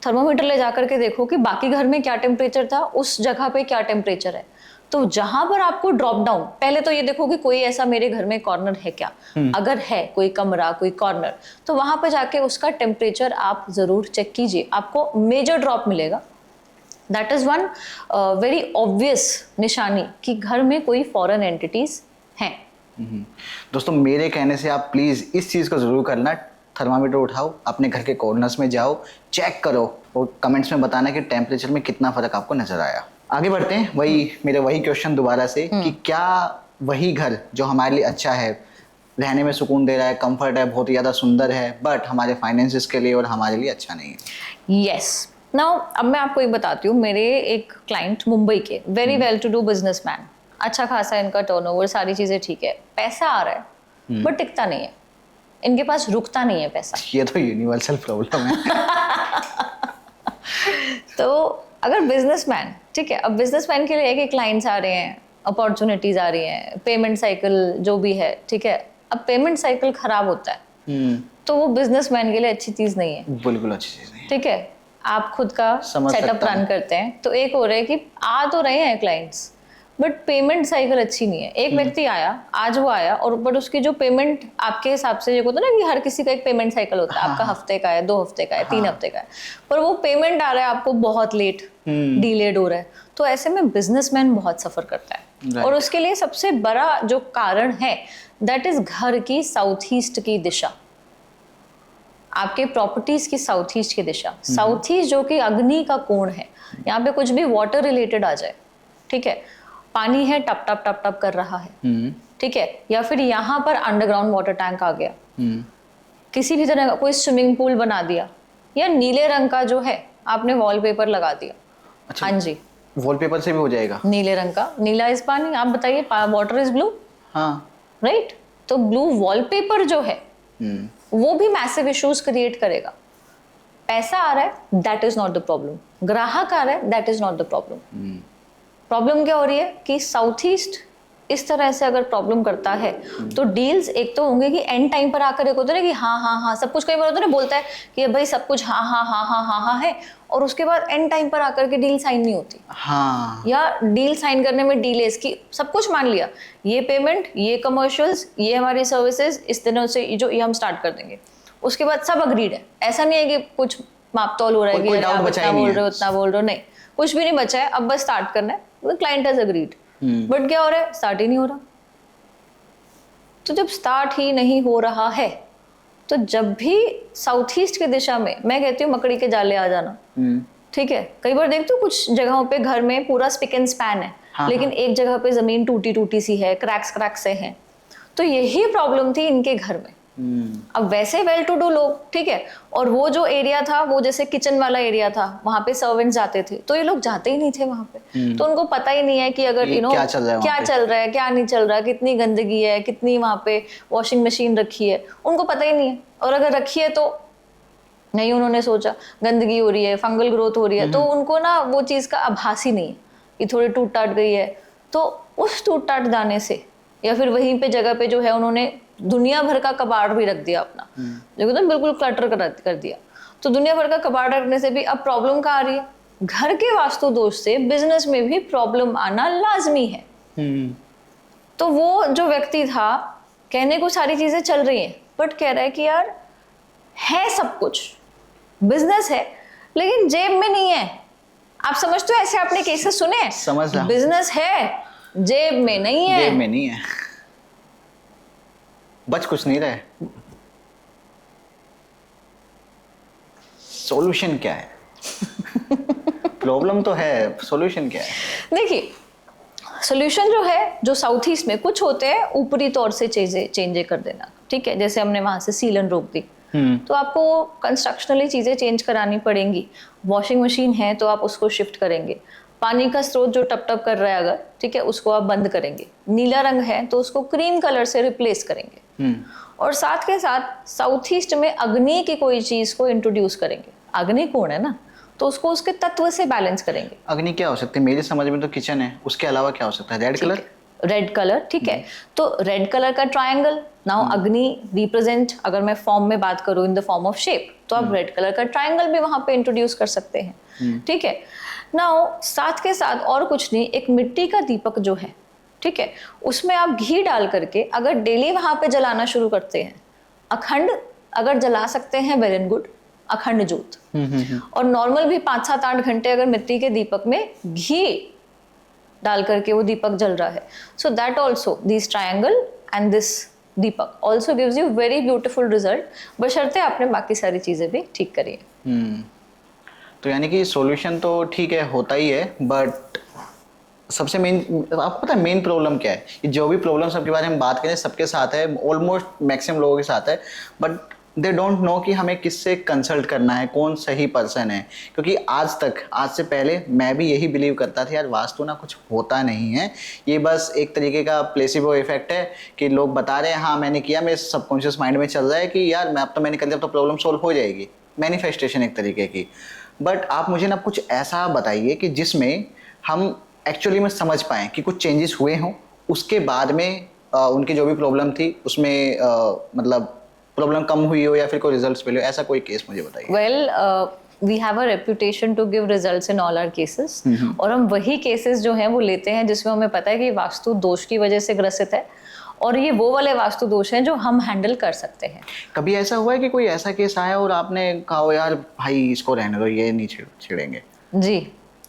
थर्मोमीटर ले जाकर के देखो कि बाकी घर में क्या टेम्परेचर था, उस जगह पे क्या टेम्परेचर है। तो जहां पर आपको ड्रॉप डाउन, पहले तो ये देखो कि कोई ऐसा मेरे घर में कॉर्नर है क्या, अगर है कोई कमरा, कोई कॉर्नर, तो वहां पर जाके उसका टेम्परेचर आप जरूर चेक कीजिए, आपको मेजर ड्रॉप मिलेगा। That is one very obvious निशानी कि घर में कोई फॉरेन एंटिटीज हैं। दोस्तों मेरे कहने से आप प्लीज इस चीज को जरूर करना, थर्मामीटर उठाओ, अपने घर के कॉर्नर्स में जाओ, चेक करो, और कमेंट्स में बताना कि टेम्परेचर में कितना फर्क आपको नजर आया। आगे बढ़ते हैं, वही क्वेश्चन दोबारा से, कि क्या वही घर जो हमारे लिए अच्छा है, रहने में सुकून दे रहा है, कंफर्ट है, बहुत ही ज्यादा सुंदर है, बट हमारे फाइनेंसिस के लिए और हमारे लिए अच्छा नहीं है? यस। नाउ अब मैं आपको एक बताती हूँ, मेरे एक क्लाइंट मुंबई के, very well to do businessman, अच्छा खासा इनका टर्नओवर, सारी चीजें ठीक है, पैसा आ रहा है बट टिकता नहीं है, इनके पास रुकता नहीं है पैसा। ये तो यूनिवर्सल प्रॉब्लम है। तो अगर बिजनेसमैन, ठीक है, अब बिजनेसमैन के लिए है कि क्लाइंट्स आ रहे हैं, अपॉर्चुनिटीज आ रही हैं, पेमेंट साइकिल जो भी है, ठीक है, अब पेमेंट साइकिल खराब होता है तो वो बिजनेसमैन के लिए अच्छी चीज नहीं है, बिल्कुल अच्छी चीज नहीं, ठीक है। आप खुद का सेटअप रन करते हैं तो एक हो रहा है कि आ तो रहे हैं क्लाइंट्स बट पेमेंट साइकिल अच्छी नहीं है। एक व्यक्ति आया, आज वो आया, और बट उसकी जो पेमेंट आपके हिसाब से, जो होता है ना कि हर किसी का एक पेमेंट साइकिल होता है, आपका हफ्ते का है, 2 हफ्ते का है, 3 हफ्ते का है, पर वो पेमेंट आ रहा है आपको बहुत लेट, डिलेड हो रहा है, तो ऐसे में बिजनेसमैन बहुत सफर करता है। और उसके लिए सबसे बड़ा जो कारण है दैट इज घर की साउथ ईस्ट की दिशा, आपके प्रॉपर्टीज की साउथ ईस्ट की दिशा, साउथ ईस्ट जो कि अग्नि का कोण है, यहाँ पे कुछ भी वाटर रिलेटेड आ जाए, ठीक है, पानी है टप टप टप टप कर रहा है, ठीक है, या फिर यहाँ पर अंडरग्राउंड वाटर टैंक आ गया, किसी भी तरह का कोई स्विमिंग पूल बना दिया, या नीले रंग का जो है आपने वॉलपेपर लगा दिया। अच्छा, हाँ जी, वॉलपेपर से भी हो जाएगा? नीले रंग का, नीला इज पानी, आप बताइए, वाटर इज ब्लू, हाँ राइट, तो ब्लू वॉलपेपर जो है वो भी मैसिव इश्यूज क्रिएट करेगा। पैसा आ रहा है that is not the problem, ग्राहक आ रहा है that is not the problem. Problem क्या हो रही है कि साउथ ईस्ट इस तरह से अगर प्रॉब्लम करता है तो डील्स एक तो होंगे कि एंड टाइम पर आकर एक होता है ना कि हाँ हाँ हाँ सब कुछ, कई बार होता है ना बोलता है कि भाई सब कुछ हाँ हाँ हाँ हाँ हाँ हाँ है, और उसके बाद एंड टाइम पर आकर के डील साइन नहीं होती, हाँ या डील साइन करने में डिलेस की, सब कुछ मान लिया, ये पेमेंट, ये कमर्शियल्स, ये हमारी सर्विसेज, इस दिनों से जो ये हम स्टार्ट कर देंगे, उसके बाद सब अग्रीड है। ऐसा नहीं है कि कुछ माप तौल हो रहा है कि कोई अरे doubt आप बचा इतना ही नहीं बोल है। रहे हो उतना बोल रहे हो, नहीं कुछ भी नहीं बचा है, अब बस स्टार्ट करना है, क्लाइंट हैज अग्रीड, बट क्या हो रहा है, स्टार्ट ही नहीं हो रहा। तो जब स्टार्ट ही नहीं हो रहा है तो जब भी साउथ ईस्ट की दिशा में, मैं कहती हूँ मकड़ी के जाले आ जाना, ठीक है, कई बार देखते हो कुछ जगहों पे घर में पूरा स्पिक एंड स्पैन है, हाँ, लेकिन एक जगह पे जमीन टूटी टूटी सी है, क्रैक्स से हैं, तो यही प्रॉब्लम थी इनके घर में। अब वैसे वेल टू डू लोग, ठीक है, और वो जो एरिया था वो जैसे किचन वाला एरिया था, वहां पे सर्वेंट्स जाते थे, तो ये लोग जाते ही नहीं थे वहां पे, तो उनको पता ही नहीं है कि अगर ये क्या चल रहा है वहाँ क्या पे? चल रहा है, क्या नहीं चल रहा है, कितनी गंदगी है, कितनी वहां पे वॉशिंग मशीन रखी है, उनको पता ही नहीं है। और अगर रखी है तो नहीं, उन्होंने सोचा गंदगी हो रही है, फंगल ग्रोथ हो रही है, तो उनको ना वो चीज का आभास ही नहीं है कि थोड़ी टूट टाट गई है। तो उस टूट टाट जाने से, या फिर वहीं पे जगह पे जो है उन्होंने दुनिया भर का कबाड़ भी रख दिया अपना, जो कहते हैं बिल्कुल क्लटर कर दिया, तो दुनिया भर का कबाड़ रखने से भी अब प्रॉब्लम कहाँ आ रही है, घर के वास्तु दोष से बिजनेस में भी प्रॉब्लम आना लाजमी है। तो वो जो व्यक्ति था, कहने को सारी चीजें चल रही हैं, बट कह रहा है कि यार है सब कुछ, बिजनेस है, लेकिन जेब में नहीं है। आप समझते हो, ऐसे आपने केसेस सुने हैं, समझ रहा हूं। बिजनेस है, जेब में नहीं है। जेब में नहीं है, बच कुछ नहीं रहे। सॉल्यूशन क्या है? प्रॉब्लम तो है, सॉल्यूशन क्या है? देखिए, सोल्यूशन जो है, जो साउथ ईस्ट में कुछ होते हैं ऊपरी तौर से चेंजें कर देना, ठीक है, जैसे हमने वहां से सीलन रोक दी, तो आपको कंस्ट्रक्शनली चीजें चेंज करानी पड़ेंगी। वॉशिंग मशीन है तो आप उसको शिफ्ट करेंगे, पानी का स्रोत जो टप टप कर रहा है अगर, ठीक है, उसको आप बंद करेंगे, नीला रंग है तो उसको क्रीम कलर से रिप्लेस करेंगे, और साथ के साथ साउथ ईस्ट में अग्नि की कोई चीज को इंट्रोड्यूस करेंगे। अग्नि कौन है ना, तो उसको उसके तत्व से बैलेंस करेंगे। अग्नि क्या हो सकती है? मेरी समझ में तो किचन है, उसके अलावा क्या हो सकता है? Red colour? रेड कलर, ठीक है, तो रेड कलर का ट्रायंगल, नाउ अग्नि रिप्रेजेंट, अगर मैं फॉर्म में बात करूं इन द फॉर्म ऑफ शेप, तो आप रेड कलर का ट्रायंगल भी वहां पे इंट्रोड्यूस कर सकते हैं, ठीक है। नाउ साथ के साथ और कुछ नहीं, एक मिट्टी का दीपक जो है, ठीक है, उसमें आप घी डाल करके अगर डेली वहां पे जलाना शुरू करते हैं, अखंड अगर जला सकते हैं वेल एंड गुड, अखंड जोत, और नॉर्मल भी 5-7-8 घंटे अगर मिट्टी के दीपक में घी डाल करके वो दीपक जल रहा है, so that also, this triangle and this Deepak also gives you very beautiful result, बशर्ते आपने बाकी सारी चीजें भी ठीक करी है। तो यानी कि सॉल्यूशन तो ठीक है, होता ही है, बट सबसे मेन, आपको पता है मेन प्रॉब्लम क्या है? ये जो भी प्रॉब्लम सबके बारे में बात करें, सबके साथ है, ऑलमोस्ट मैक्सिमम लोगों के साथ है, बट दे डोंट नो कि हमें किससे कंसल्ट करना है, कौन सही पर्सन है। क्योंकि आज से पहले मैं भी यही बिलीव करता था, यार वास्तु ना कुछ होता नहीं है, ये बस एक तरीके का प्लेसिबो इफेक्ट है कि लोग बता रहे हैं, हाँ मैंने किया, मेरे सबकॉन्शियस माइंड में चल रहा है कि यार अब तो मैंने कर लिया, तो प्रॉब्लम सॉल्व हो जाएगी, मैनिफेस्टेशन एक तरीके की। बट आप मुझे ना कुछ ऐसा बताइए कि जिसमें हम एक्चुअली में समझ पाएँ कि कुछ चेंजेस हुए हों, उसके बाद में उनकी जो भी प्रॉब्लम थी उसमें मतलब प्रॉब्लम कम हुई हो या फिर कोई रिजल्ट्स मिले हो, ऐसा कोई केस मुझे बताइए। Well, we have a reputation to give results in all our cases, और हम वही केसेस जो हैं वो लेते हैं जिसमें हमें पता है कि वास्तु दोष की वजह से ग्रसित है, और ये वो वाले वास्तु दोष हैं जो हम हैंडल कर सकते हैं। कभी ऐसा हुआ है कि कोई ऐसा केस आया और आपने कहा यार भाई इसको रहने दो, ये नहीं छेड़ेंगे? जी,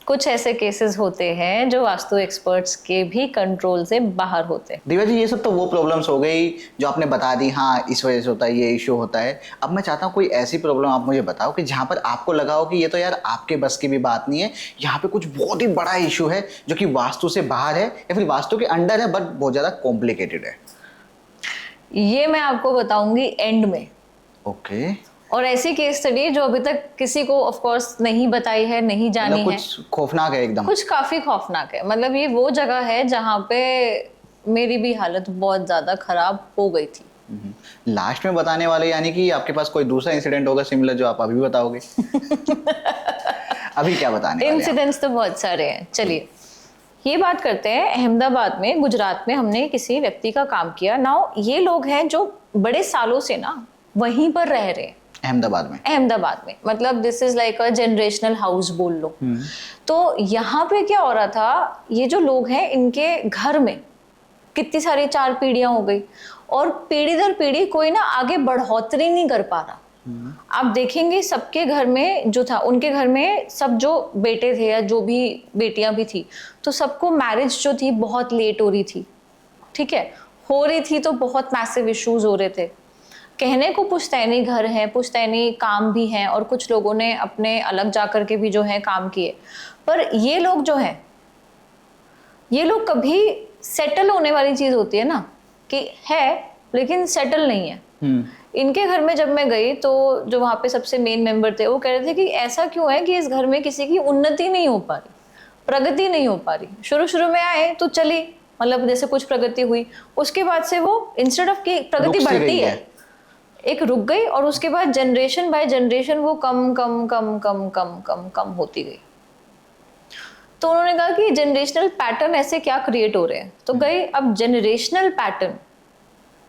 कुछ ऐसे केसेस होते हैं जो वास्तु एक्सपर्ट्स के भी कंट्रोल से बाहर होते हैं। दिव्या जी, ये सब तो वो प्रॉब्लम्स हो गई जो आपने बता दी, हाँ इस वजह से होता है, ये इशू होता है। अब मैं चाहता हूँ कोई ऐसी प्रॉब्लम आप मुझे बताओ कि जहाँ पर आपको लगा हो कि ये तो यार आपके बस की भी बात नहीं है, यहाँ पे कुछ बहुत ही बड़ा इशू है जो कि वास्तु से बाहर है या फिर वास्तु के अंडर है, बट बहुत ज़्यादा कॉम्प्लिकेटेड है। ये मैं आपको बताऊंगी एंड में। ओके। और ऐसी केस स्टडी जो अभी तक किसी को ऑफ कोर्स नहीं बताई है, नहीं जानी है, कुछ खौफनाक है एकदम, कुछ काफी खौफनाक है। मतलब ये वो जगह है जहाँ पे मेरी भी हालत बहुत ज्यादा खराब हो गई थी। लास्ट में बताने वाले, यानी कि आपके पास कोई दूसरा इंसिडेंट होगा सिमिलर जो आप अभी बताओगे? अभी क्या बताने वाले हैं? इंसिडेंट्स तो बहुत सारे हैं, चलिए। ये बात करते हैं अहमदाबाद में, गुजरात में हमने किसी व्यक्ति का काम किया। नाउ ये लोग हैं जो बड़े सालों से ना वहीं पर रह रहे हैं, अहमदाबाद में, मतलब this is like a generational house बोल लो। तो यहाँ पे क्या हो रहा था, ये जो लोग हैं इनके घर में कितनी सारी 4 पीढ़ियां हो गई और पीढ़ी दर पीढ़ी कोई ना आगे बढ़ोतरी नहीं कर पा रहा। आप देखेंगे सबके घर में जो था, उनके घर में सब जो बेटे थे या जो भी बेटियां भी थी, तो सबको मैरिज जो थी बहुत लेट हो रही थी, ठीक है, हो रही थी तो बहुत मैसिव इश्यूज हो रहे थे। कहने को पुश्तैनी घर हैं, पुश्तैनी काम भी हैं और कुछ लोगों ने अपने अलग जाकर के भी जो है काम किए, पर ये लोग जो हैं, ये लोग कभी सेटल होने वाली चीज होती है ना कि है लेकिन सेटल नहीं है। इनके घर में जब मैं गई तो जो वहाँ पे सबसे मेन मेंबर थे वो कह रहे थे कि ऐसा क्यों है कि इस घर में किसी की उन्नति नहीं हो पा रही, प्रगति नहीं हो पा रही। शुरू में आए तो चली, मतलब जैसे कुछ प्रगति हुई, उसके बाद से वो इंस्टेड ऑफ की प्रगति बढ़ती है, एक रुक गई और उसके बाद जनरेशन बाय जनरेशन वो कम कम कम कम कम कम कम होती गई। तो उन्होंने कहा कि जनरेशनल पैटर्न ऐसे क्या क्रिएट हो रहे हैं। तो गए, अब जनरेशनल पैटर्न,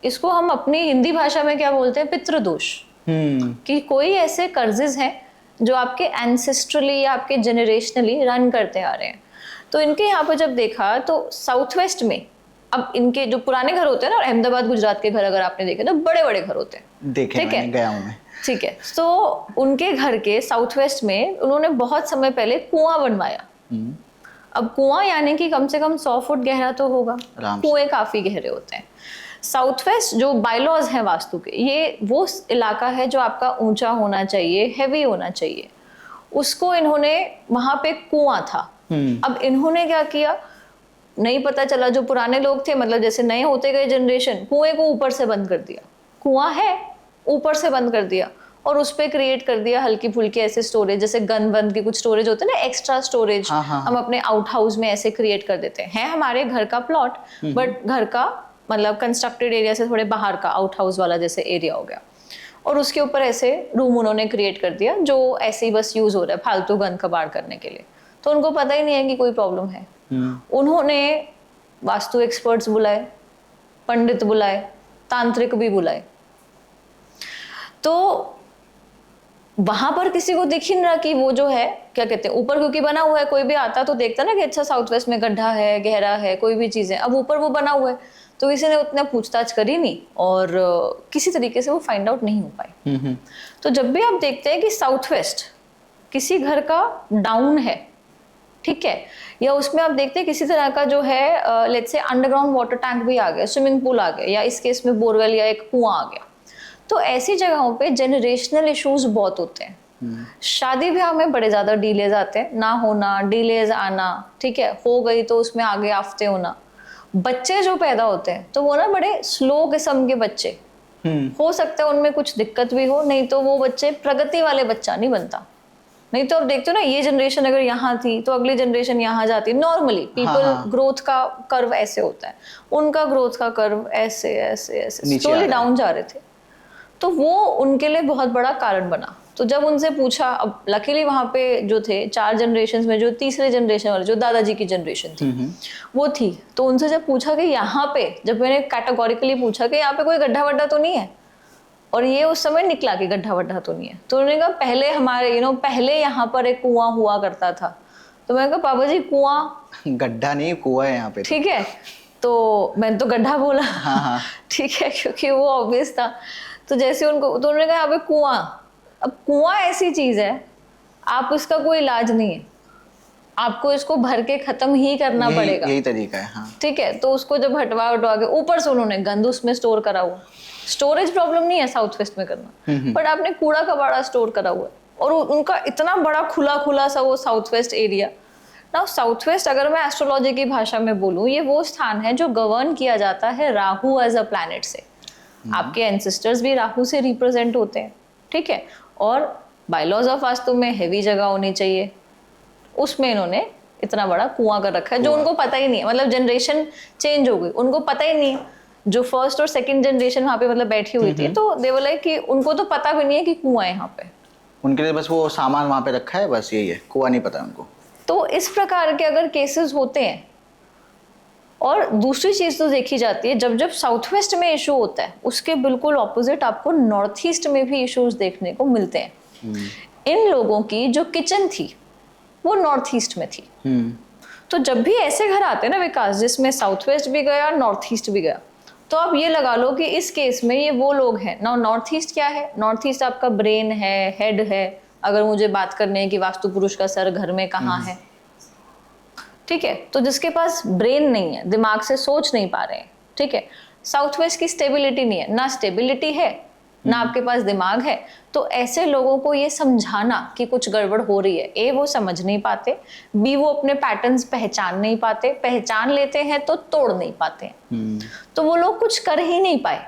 इसको हम अपनी हिंदी भाषा में क्या बोलते हैं, पितृदोष। कि कोई ऐसे कर्जेस हैं जो आपके एंसेस्ट्रली या आपके जनरेशनली रन करते आ रहे हैं। तो इनके यहाँ पर जब देखा तो साउथ वेस्ट में, अब इनके जो पुराने घर होते हैं ना, और अहमदाबाद गुजरात के घर अगर आपने देखे तो बड़े बड़े घर होते हैं, देखे, ठीक है, गया हूं मैं, ठीक है। तो उनके घर के साउथ वेस्ट में उन्होंने बहुत समय पहले कुआं बनवाया। अब कुआं यानी कि कम से कम 100 फुट गहरा तो होगा, कुएं काफी गहरे होते हैं। साउथ वेस्ट जो बायलॉज हैं वास्तु के, ये वो इलाका है जो आपका ऊंचा होना चाहिए, हैवी होना चाहिए, उसको इन्होंने, वहां पे कुआं था। अब इन्होंने क्या किया नहीं पता चला, जो पुराने लोग थे, मतलब जैसे नए होते गए जनरेशन, कुएं को ऊपर से बंद कर दिया, कुआं है ऊपर से बंद कर दिया और उस पे क्रिएट कर दिया हल्की फुल्की ऐसे स्टोरेज, जैसे गन बंद की कुछ स्टोरेज होते हैं ना, एक्स्ट्रा स्टोरेज। हम अपने आउट हाउस में ऐसे क्रिएट कर देते हैं हमारे घर का प्लॉट, बट घर का मतलब कंस्ट्रक्टेड एरिया से थोड़े बाहर का आउट हाउस वाला जैसे एरिया हो गया, और उसके ऊपर ऐसे रूम उन्होंने क्रिएट कर दिया जो ऐसे ही बस यूज हो रहा है फालतू गन कबाड़ करने के लिए। तो उनको पता ही नहीं है कि कोई प्रॉब्लम है। उन्होंने वास्तु एक्सपर्ट्स बुलाए, पंडित बुलाए, तांत्रिक भी बुलाए, तो वहां पर किसी को दिख ही नहीं रहा कि वो जो है क्या कहते हैं, ऊपर क्योंकि बना हुआ है, कोई भी आता तो देखता ना कि अच्छा साउथ वेस्ट में गड्ढा है, गहरा है, कोई भी चीज है। अब ऊपर वो बना हुआ है तो किसी ने उतना पूछताछ करी नहीं और किसी तरीके से वो फाइंड आउट नहीं हो पाए। तो जब भी आप देखते हैं कि साउथ वेस्ट किसी घर का डाउन है, ठीक है, या उसमें आप देखते हैं किसी तरह का जो है let's say underground water tank भी आ गया, स्विमिंग पूल आ गया, या इस केस में बोरवेल या एक कुआं आ गया, तो ऐसी जगहों पे जनरेशनल इश्यूज बहुत होते हैं। शादी ब्याह में बड़े ज्यादा डिलेज आते हैं, ना होना, डिलेज आना, ठीक है, हो गई तो उसमें आगे आफते होना। बच्चे जो पैदा होते हैं तो वो ना बड़े स्लो किस्म के बच्चे, हो सकता है उनमें कुछ दिक्कत भी हो, नहीं तो वो बच्चे प्रगति वाले बच्चा नहीं बनता। नहीं तो अब देखते हो ना, ये जनरेशन अगर यहाँ थी तो अगली जनरेशन यहाँ जाती है। नॉर्मली पीपल ग्रोथ का कर्व ऐसे होता है, उनका ग्रोथ का कर्व ऐसे ऐसे ऐसे स्लोली डाउन जा रहे थे, तो वो उनके लिए बहुत बड़ा कारण बना। तो जब उनसे पूछा, अब लकीली वहां पे जो थे 4 जनरेशन में जो तीसरे जनरेशन वाले, जो दादाजी की जनरेशन थी वो थी, तो उनसे जब पूछा कि यहाँ पे, जब मैंने कैटेगोरिकली पूछा कि यहाँ पे कोई गड्ढा वड्ढा तो नहीं है, और ये उस समय निकला कि गड्ढा वड्ढा तो नहीं है, तो उन्होंने कहा पहले हमारे पहले यहाँ पर एक कुआं हुआ करता था। तो मैंने कहा पापा जी कुआं, गड्ढा नहीं कुआं है यहाँ पे, ठीक है, तो मैंने तो गड्ढा बोला, ठीक है, क्योंकि वो ऑब्वियस था। तो जैसे उनको, तो उन्होंने कहा यहाँ पे कुआं, अब कुआं ऐसी चीज है, आप इसका कोई इलाज नहीं है, आपको इसको भर के खत्म ही करना पड़ेगा, यही तरीका है, हाँ। ठीक है। तो उसको जब हटवा के, ऊपर से उन्होंने गंद उसमें स्टोर करा हुआ, स्टोरेज प्रॉब्लम नहीं है साउथ वेस्ट में करना, बट आपने कूड़ा कबाड़ा स्टोर करा हुआ है, और उनका इतना बड़ा खुला खुला सा वो south west area. Now south west, अगर मैं एस्ट्रोलॉजी की भाषा में बोलूँ, ये वो स्थान है जो गवर्न किया जाता है राहु एज अ प्लैनेट से। आपके एंसेस्टर्स भी राहु से रिप्रेजेंट होते हैं, ठीक है, और बायलॉज ऑफ वास्तु में हेवी जगह होनी चाहिए, उसमें इन्होंने इतना बड़ा कुआं कर रखा है जो उनको पता ही नहीं है। मतलब जनरेशन चेंज हो गई, उनको पता ही नहीं, जो फर्स्ट और सेकंड जनरेशन वहां पे मतलब बैठी हुई थी, तो दे वाला कि उनको तो पता भी नहीं है कि कुआं है यहाँ पे, उनके लिए बस वो सामान वहां पे रखा है, बस यही है, कुआं नहीं पता उनको। तो इस प्रकार के अगर केसेस होते हैं और दूसरी चीज तो देखी जाती है, जब जब साउथ वेस्ट में इशू होता है उसके बिल्कुल ऑपोजिट आपको नॉर्थ ईस्ट में भी इश्यूज देखने को मिलते हैं। इन लोगों की जो किचन थी वो नॉर्थ ईस्ट में थी। तो जब भी ऐसे घर आते हैं ना विकास, जिसमें साउथ वेस्ट भी गया नॉर्थ ईस्ट भी गया, तो आप ये लगा लो कि इस केस में ये वो लोग हैं ना। नॉर्थ ईस्ट क्या है? नॉर्थ ईस्ट आपका ब्रेन है, हेड है। अगर मुझे बात करनी है कि वास्तु पुरुष का सर घर में कहाँ है, ठीक है, तो जिसके पास ब्रेन नहीं है, दिमाग से सोच नहीं पा रहे हैं, ठीक है, साउथ वेस्ट की स्टेबिलिटी नहीं है, ना स्टेबिलिटी है ना आपके पास दिमाग है, तो ऐसे लोगों को ये समझाना कि कुछ गड़बड़ हो रही है, ए वो समझ नहीं पाते, बी वो अपने पैटर्न्स पहचान नहीं पाते, पहचान लेते हैं तो तोड़ नहीं पाते हैं। तो वो लोग कुछ कर ही नहीं पाए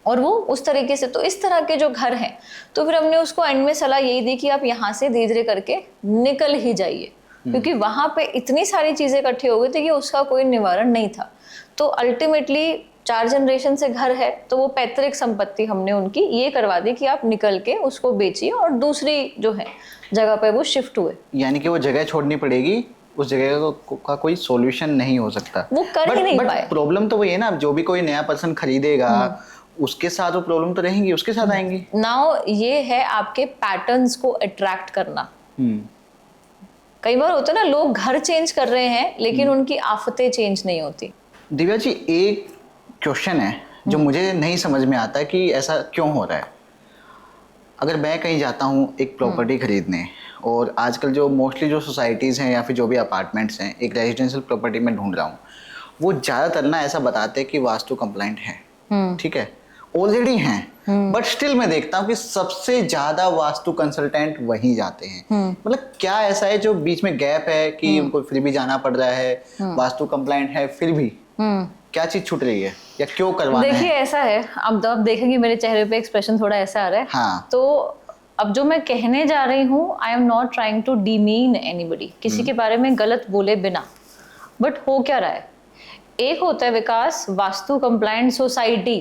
और वो उस तरीके से, तो इस तरह के जो घर हैं, तो फिर हमने उसको एंड में सलाह यही दी कि आप यहाँ से धीरे धीरे करके निकल ही जाइए, क्योंकि वहां पे इतनी सारी चीजें इकट्ठी हो गई थी कि उसका कोई निवारण नहीं था। तो अल्टीमेटली 4 जनरेशन से घर है तो वो पैतृक संपत्ति हमने उनकी ये करवा दी कि आप निकल के उसको बेचिए और दूसरी जो है जगह पे वो शिफ्ट हुए। यानी कि वो जगह छोड़नी पड़ेगी, उस जगह का कोई सॉल्यूशन नहीं हो सकता, वो कर ही नहीं पाए। प्रॉब्लम तो वही है ना, जो भी कोई नया पर्सन खरीदेगा उसके साथ वो प्रॉब्लम तो रहेंगी, उसके साथ आएंगी। नाउ ये है आपके पैटर्न्स को अट्रैक्ट करना। कई बार होता है ना, लोग घर चेंज कर रहे हैं लेकिन उनकी आफतें चेंज नहीं होती। दिव्या जी, एक क्वेश्चन है जो मुझे नहीं समझ में आता कि ऐसा क्यों हो रहा है। अगर मैं कहीं जाता हूँ एक प्रॉपर्टी खरीदने, और आजकल जो मोस्टली जो सोसाइटीज़ हैं या फिर जो भी अपार्टमेंट्स हैं, एक रेजिडेंशियल प्रॉपर्टी में ढूंढ रहा हूँ, वो ज़्यादातर ना ऐसा बताते हैं कि वास्तु कंप्लाइंट है, ठीक है, ऑलरेडी हैं, बट स्टिल मैं देखता हूँ कि सबसे ज़्यादा वास्तु कंसल्टेंट वहीं जाते हैं। मतलब क्या ऐसा है जो बीच में गैप है कि उनको फिर भी जाना पड़ रहा है, वास्तु कंप्लाइंट है फिर भी क्या चीज छूट रही है या क्यों करवाना है? देखिए ऐसा है, अब देखेंगे मेरे चेहरे पे एक्सप्रेशन थोड़ा ऐसा आ रहा है। हाँ। तो अब जो मैं कहने जा रही हूँ, I am not trying to demean anybody, किसी के बारे में गलत बोले बिना, बट हो क्या रहा है, एक होता है विकास वास्तु कंप्लायंट सोसाइटी,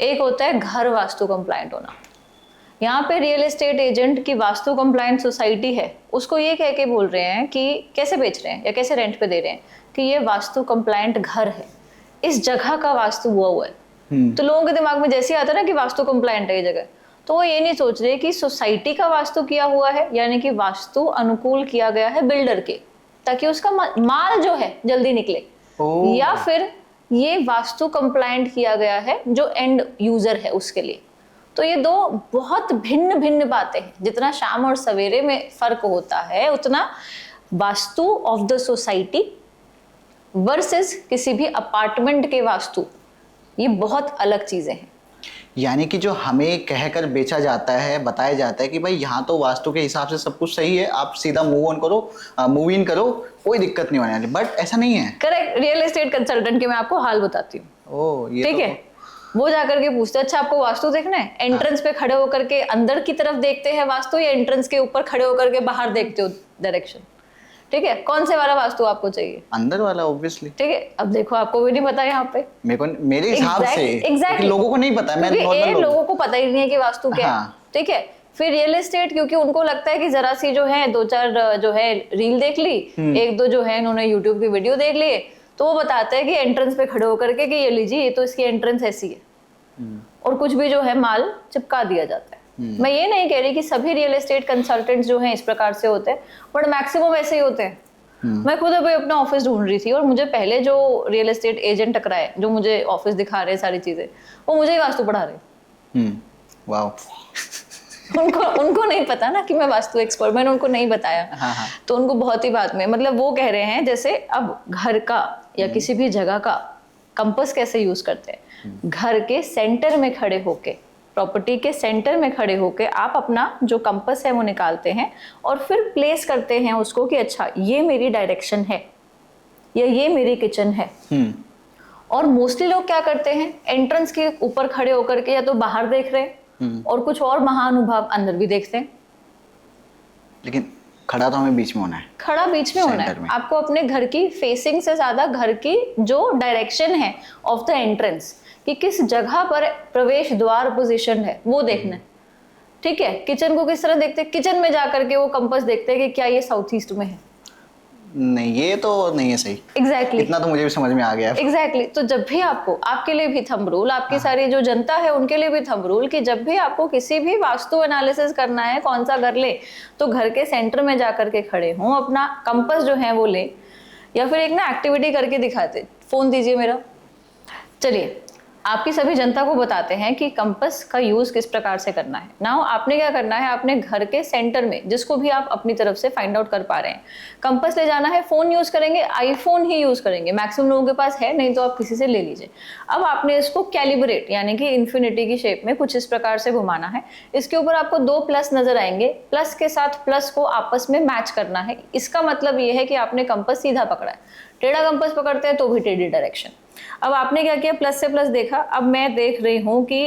एक होता है घर वास्तु कंप्लायंट होना। यहाँ पे रियल एस्टेट एजेंट की वास्तु कंप्लायंट सोसाइटी है, उसको ये कह के बोल रहे हैं कि कैसे बेच रहे हैं या कैसे रेंट पे दे रहे हैं कि ये वास्तु कंप्लायंट घर है, इस जगह का वास्तु हुआ है। तो लोगों के दिमाग में जैसे आता है ना कि वास्तु कंप्लायंट है ये जगह, तो वो ये नहीं सोच रहे कि सोसाइटी का वास्तु किया हुआ है, यानी कि वास्तु अनुकूल किया गया है बिल्डर के, ताकि उसका माल जो है जल्दी निकले, या फिर ये वास्तु कंप्लायंट किया गया है जो एंड यूजर है उसके लिए। तो ये दो बहुत भिन्न भिन्न बातें हैं। जितना शाम और सवेरे में फर्क होता है, उतना vastu of the society versus किसी भी अपार्टमेंट के वास्तु, ये बहुत अलग चीजें हैं। यानी कि जो हमें कहकर बेचा जाता है, बताया जाता है कि भाई यहाँ तो वास्तु के हिसाब से सब कुछ सही है, आप सीधा मूव ऑन करो, मूव इन करो, कोई दिक्कत नहीं होने वाली, बट ऐसा नहीं है। करेक्ट। रियल एस्टेट कंसल्टेंट के मैं आपको हाल बताती हूँ, ठीक है, वो जाकर के पूछते अच्छा आपको वास्तु देखना है, एंट्रेंस पे खड़े होकर के अंदर की तरफ देखते हैं वास्तु, या एंट्रेंस के ऊपर खड़े होकर के बाहर देखते हो डायरेक्शन, ठीक है, कौन से वाला वास्तु आपको चाहिए? अंदर वाला ऑब्वियसली। ठीक है, अब देखो आपको भी नहीं पता यहाँ पे, मेरे हिसाब से एग्जैक्टली लोगों को नहीं पता, मैं नॉर्मल लोगों को पता ही नहीं है कि वास्तु क्या है, ठीक है। फिर रियल एस्टेट, क्योंकि उनको लगता है कि जरा सी जो है 2-4 जो है रील देख ली, 1-2 जो है इन्होंने यूट्यूब की वीडियो देख लिए, तो वो बताते हैं कि एंट्रेंस पे खड़े होकर के कि ये लीजिए, ये तो इसकी एंट्रेंस ऐसी है, और कुछ भी जो है माल चिपका दिया जाता है। मैं ये नहीं कह रही कि सभी रियल एस्टेट कंसल्टेंट्स जो हैं इस प्रकार से होते हैं, बट मैक्सिमम ऐसे ही होते हैं। मैं खुद अभी अपना ऑफिस ढूंढ रही थी और मुझे पहले जो रियल एस्टेट एजेंट टकराए, जो मुझे ऑफिस दिखा रहे सारी चीजें, वो मुझे ही वास्तु पढ़ा रहे। वाओ। उनको नहीं पता ना कि मैं वास्तु एक्सपर्ट, मैंने उनको नहीं बताया। हाँ। तो उनको बहुत ही बाद में, मतलब वो कह रहे हैं जैसे अब घर का या किसी भी जगह का कंपास कैसे यूज करते हैं, घर के सेंटर में खड़े होके, प्रॉपर्टी के सेंटर में खड़े होके आप अपना जो कंपास है वो निकालते हैं और फिर प्लेस करते हैं उसको कि अच्छा ये मेरी डायरेक्शन है या ये मेरी किचन है। और मोस्टली लोग क्या करते हैं, एंट्रेंस के ऊपर खड़े होकर के या तो बाहर देख रहे हैं और कुछ और महानुभाव अंदर भी देखते हैं, लेकिन खड़ा तो हमें बीच में होना है। खड़ा बीच में होना है आपको, अपने घर की फेसिंग से ज्यादा घर की जो डायरेक्शन है ऑफ द एंट्रेंस, कि किस जगह पर प्रवेश द्वार पोजीशन है वो देखना है, ठीक है। किचन को किस तरह देखते हैं, किचन में जाकर के वो कंपास देखते हैं कि क्या ये साउथ ईस्ट में है, नहीं, ये तो नहीं है सही। एग्जैक्टली इतना तो मुझे भी समझ में आ गया है। एग्जैक्टली तो जब भी आपको, आपके लिए भी थंब रूल, आपकी सारी जो जनता है उनके लिए भी थंब रूल, कि जब भी आपको किसी भी वास्तु एनालिसिस करना है, कौन सा घर ले, तो घर के सेंटर में जाकर के खड़े हों, अपना कंपास जो है वो ले, या फिर एक ना एक्टिविटी करके दिखाते, फोन दीजिए मेरा, चलिए आपकी सभी जनता को बताते हैं कि कंपास का यूज किस प्रकार से करना है। नाउ आपने क्या करना है, आपने घर के सेंटर में, जिसको भी आप अपनी तरफ से फाइंड आउट कर पा रहे हैं, कंपास ले जाना है। फोन यूज करेंगे, आईफोन ही यूज करेंगे, मैक्सिमम लोगों के पास है, नहीं तो आप किसी से ले लीजिए। अब आपने इसको कैलिब्रेट यानी कि इन्फिनिटी की शेप में कुछ इस प्रकार से घुमाना है। इसके ऊपर आपको 2 प्लस नजर आएंगे, प्लस के साथ प्लस को आपस में मैच करना है। इसका मतलब ये है कि आपने कंपास सीधा पकड़ा है। टेढ़ा कंपास पकड़ते हैं तो भी टेढ़ी डायरेक्शन। अब आपने क्या किया, प्लस से प्लस देखा। अब मैं देख रही हूँ कि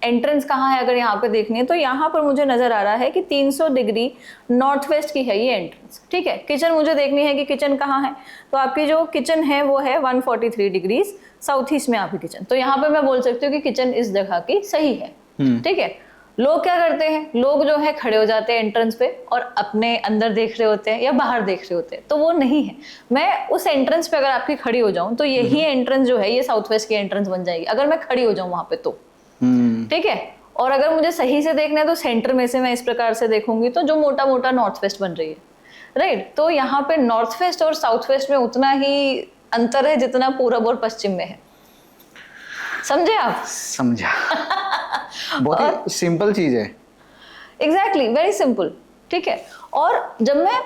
एंट्रेंस कहाँ है, अगर यहाँ पे देखनी है तो यहाँ पर मुझे नजर आ रहा है कि 300 डिग्री नॉर्थ वेस्ट की है ये एंट्रेंस, ठीक है। किचन मुझे देखनी है कि किचन कहाँ है, तो आपकी जो किचन है वो है 143 डिग्रीज साउथ ईस्ट में आपकी किचन। तो यहाँ पे मैं बोल सकती हूँ कि किचन इस जगह की सही है, ठीक है। लोग क्या करते हैं, लोग जो है खड़े हो जाते हैं एंट्रेंस पे और अपने अंदर देख रहे होते हैं या बाहर देख रहे होते हैं, तो वो नहीं है। मैं उस एंट्रेंस पे अगर आपकी खड़ी हो जाऊं तो यही एंट्रेंस जो है ये साउथ वेस्ट की एंट्रेंस बन जाएगी, अगर मैं खड़ी हो जाऊं वहां पे तो, ठीक है। और अगर मुझे सही से देखना है तो सेंटर में से मैं इस प्रकार से देखूंगी तो जो मोटा मोटा नॉर्थ वेस्ट बन रही है, राइट। तो यहाँ पे नॉर्थ वेस्ट और साउथ वेस्ट में उतना ही अंतर है जितना पूरब और पश्चिम में है। समझे आप? समझा। बहुत ही सिंपल चीज है। एग्जैक्टली, वेरी सिंपल, ठीक है। और जब मैं,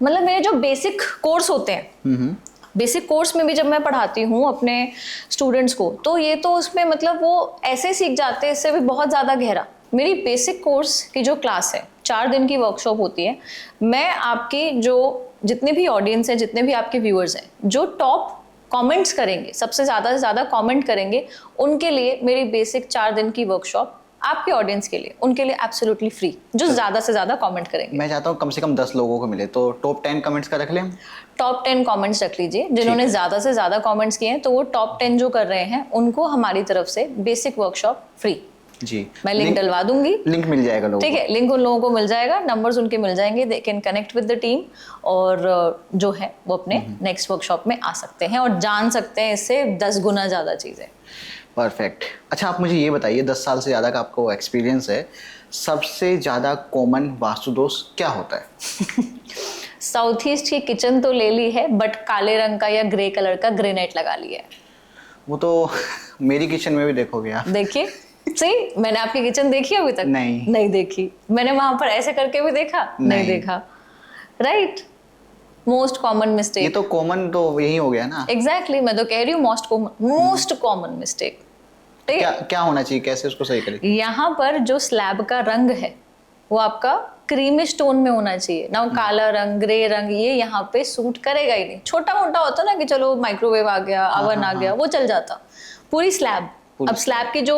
मतलब मेरे जो बेसिक कोर्स होते हैं, बेसिक कोर्स में भी जब मैं पढ़ाती हूँ अपने स्टूडेंट्स को, तो ये तो उसमें मतलब वो ऐसे सीख जाते हैं, इससे भी बहुत ज़्यादा गहरा। मेरी बेसिक कोर्स की जो क्लास है, 4 दिन की वर्कशॉप होती है। मैं आपकी जो जितने भी ऑडियंस है, जितने भी आपके व्यूअर्स हैं, जो टॉप कमेंट्स करेंगे, सबसे ज़्यादा से ज़्यादा कमेंट करेंगे, उनके लिए मेरी बेसिक 4 दिन की वर्कशॉप, आपके ऑडियंस के लिए, उनके लिए एब्सोल्युटली फ्री, जो ज़्यादा से ज़्यादा कमेंट करेंगे। मैं चाहता हूँ कम से कम 10 लोगों को मिले, तो टॉप 10 कमेंट्स का रख लें। टॉप 10 कमेंट्स रख लीजिए, जिन्होंने ज़्यादा से ज़्यादा कमेंट्स किए हैं, तो वो टॉप 10 जो कर रहे हैं उनको हमारी तरफ से बेसिक वर्कशॉप फ्री। जी, मैं लिंक डलवा दूंगी, लिंक मिल जाएगा लोगों को, ठीक है। लिंक उन लोगों को मिल जाएगा, नंबर्स उनके मिल जाएंगे, they can connect with the team, और जो है वो अपने नेक्स्ट वर्कशॉप में आ सकते हैं और जान सकते हैं इससे 10 गुना ज़्यादा चीज़ें। परफेक्ट। अच्छा, आप मुझे ये बताइए, 10 साल से ज़्यादा का आपको एक्सपीरियंस है, सबसे ज़्यादा कॉमन वास्तु दोष क्या होता है? साउथ ईस्ट की किचन तो ले ली है, बट काले रंग का या ग्रे कलर का ग्रेनाइट लगा लिया है। वो तो मेरी किचन में भी देखोगे आप। देखिए, सही, मैंने आपकी किचन देखी अभी तक? नहीं देखी। मैंने वहां पर ऐसे करके भी देखा? नहीं देखा, राइट। Most common mistake. ये तो कॉमन तो यही हो गया ना। एग्जैक्टली, मैं तो कह रही हूँ मोस्ट कॉमन मिस्टेक। क्या क्या होना चाहिए, कैसे उसको सही करें? यहाँ पर जो स्लैब का रंग है वो आपका क्रीमिश टोन में होना चाहिए ना। काला रंग, ग्रे रंग, ये यहाँ पे सूट करेगा ही नहीं। छोटा मोटा होता ना कि चलो माइक्रोवेव आ गया, ओवन आ गया, वो चल जाता। पूरी स्लैब, अब स्लैब की जो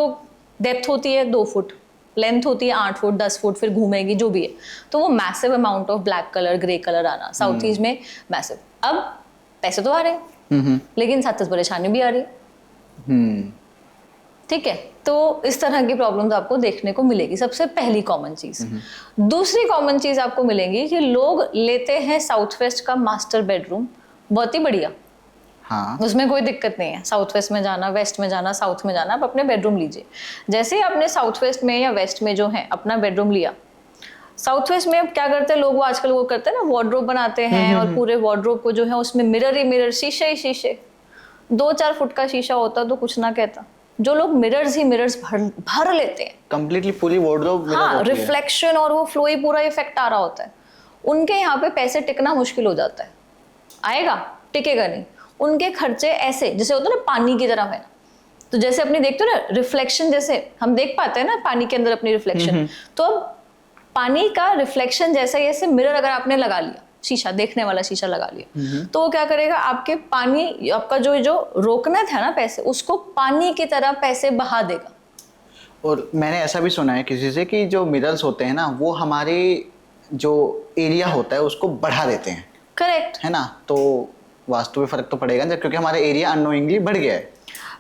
डेप्थ होती है 2 फुट, लेंथ होती है 8 फुट, 10 फुट, फिर घूमेगी जो भी है, तो वो massive amount of black colour, grey colour आना साउथ ईस्ट में मैसिव। अब पैसे तो आ रहे हैं, लेकिन साथ साथ परेशानी भी आ रही है, ठीक है। तो इस तरह की प्रॉब्लम्स आपको देखने को मिलेगी, सबसे पहली कॉमन चीज। दूसरी कॉमन चीज आपको मिलेगी कि लोग लेते हैं साउथ वेस्ट का मास्टर बेडरूम, बहुत ही बढ़िया, हाँ, उसमें कोई दिक्कत नहीं है। साउथ वेस्ट में जाना, वेस्ट में जाना, साउथ में जाना, आप अपने बेडरूम लीजिए। जैसे ही आपने साउथ वेस्ट में या वेस्ट में जो है अपना बेडरूम लिया, साउथ वेस्ट में अब क्या करते हैं लोग, वो आजकल वो करते हैं ना, वार्डरोब बनाते हैं और पूरे वार्डरोब को जो है उसमें मिरर ही मिरर, शीशे ही शीशे, 2-4 फुट का शीशा होता तो कुछ ना कहता। जो लोग मिरर्स ही मिरर्स भर लेते हैं, कंप्लीटली पूरी वार्डरोब, हाँ, रिफ्लेक्शन और वो फ्लोई पूरा इफेक्ट आ रहा होता है, उनके यहाँ पे पैसे टिकना मुश्किल हो जाता है। आएगा, टिकेगा नहीं। उनके खर्चे ऐसे जैसे होता है ना, पानी की तरह है। तो जैसे अपनी देखते हो ना रिफ्लेक्शन, जैसे हम देख पाते हैं ना पानी के अंदर अपनी रिफ्लेक्शन, तो अब पानी का रिफ्लेक्शन जैसा ही ऐसे मिरर अगर आपने लगा लिया, शीशा, देखने वाला शीशा लगा लिया, तो वो क्या करेगा, आपके पानी, आपका जो रोकना था ना पैसे, उसको पानी की तरह पैसे बहा देगा। और मैंने ऐसा भी सुना है किसी से कि जो मिरर्स होते हैं ना, वो हमारे जो एरिया होता है उसको बढ़ा देते हैं। करेक्ट है ना, तो वास्तु में फर्क तो पड़ेगा ना, क्योंकि हमारा एरिया अननोइंगली बढ़ गया है।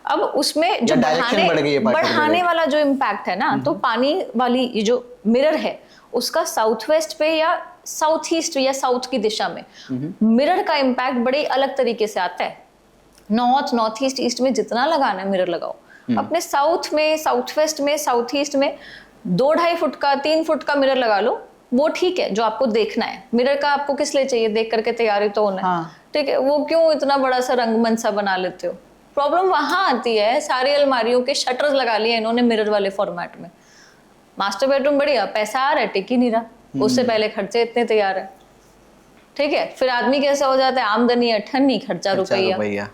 अब उसमें जो डायरेक्शन बढ़ गई है बढ़ाने वाला जो इम्पैक्ट है ना, तो पानी वाली ये जो मिरर है उसका साउथ वेस्ट पे या साउथ ईस्ट या साउथ की दिशा में मिरर का इम्पैक्ट बड़े अलग तरीके से आता है। नॉर्थ ईस्ट ईस्ट में जितना लगाना है मिरर लगाओ, अपने साउथ में, साउथ वेस्ट में, साउथ ईस्ट में 2-2.5 फुट का, 3 फुट का मिरर लगा लो, वो ठीक है जो आपको देखना है। मिरर का आपको किस लिए चाहिए? देख करके तैयारी तो होना है, ठीक है। वो क्यों इतना बड़ा सा रंगमंच सा बना लेते हो? प्रॉब्लम वहां आती है, सारी अलमारियों के शटर्स लगा लिए इन्होंने मिरर वाले फॉर्मेट में। मास्टर बेडरूम बढ़िया, पैसा आ रहा है, टिक ही नहीं रहा, उससे पहले खर्चे इतने तैयार है, ठीक है। फिर आदमी कैसा हो जाता है, आमदनी अठन्नी, खर्चा रुपया,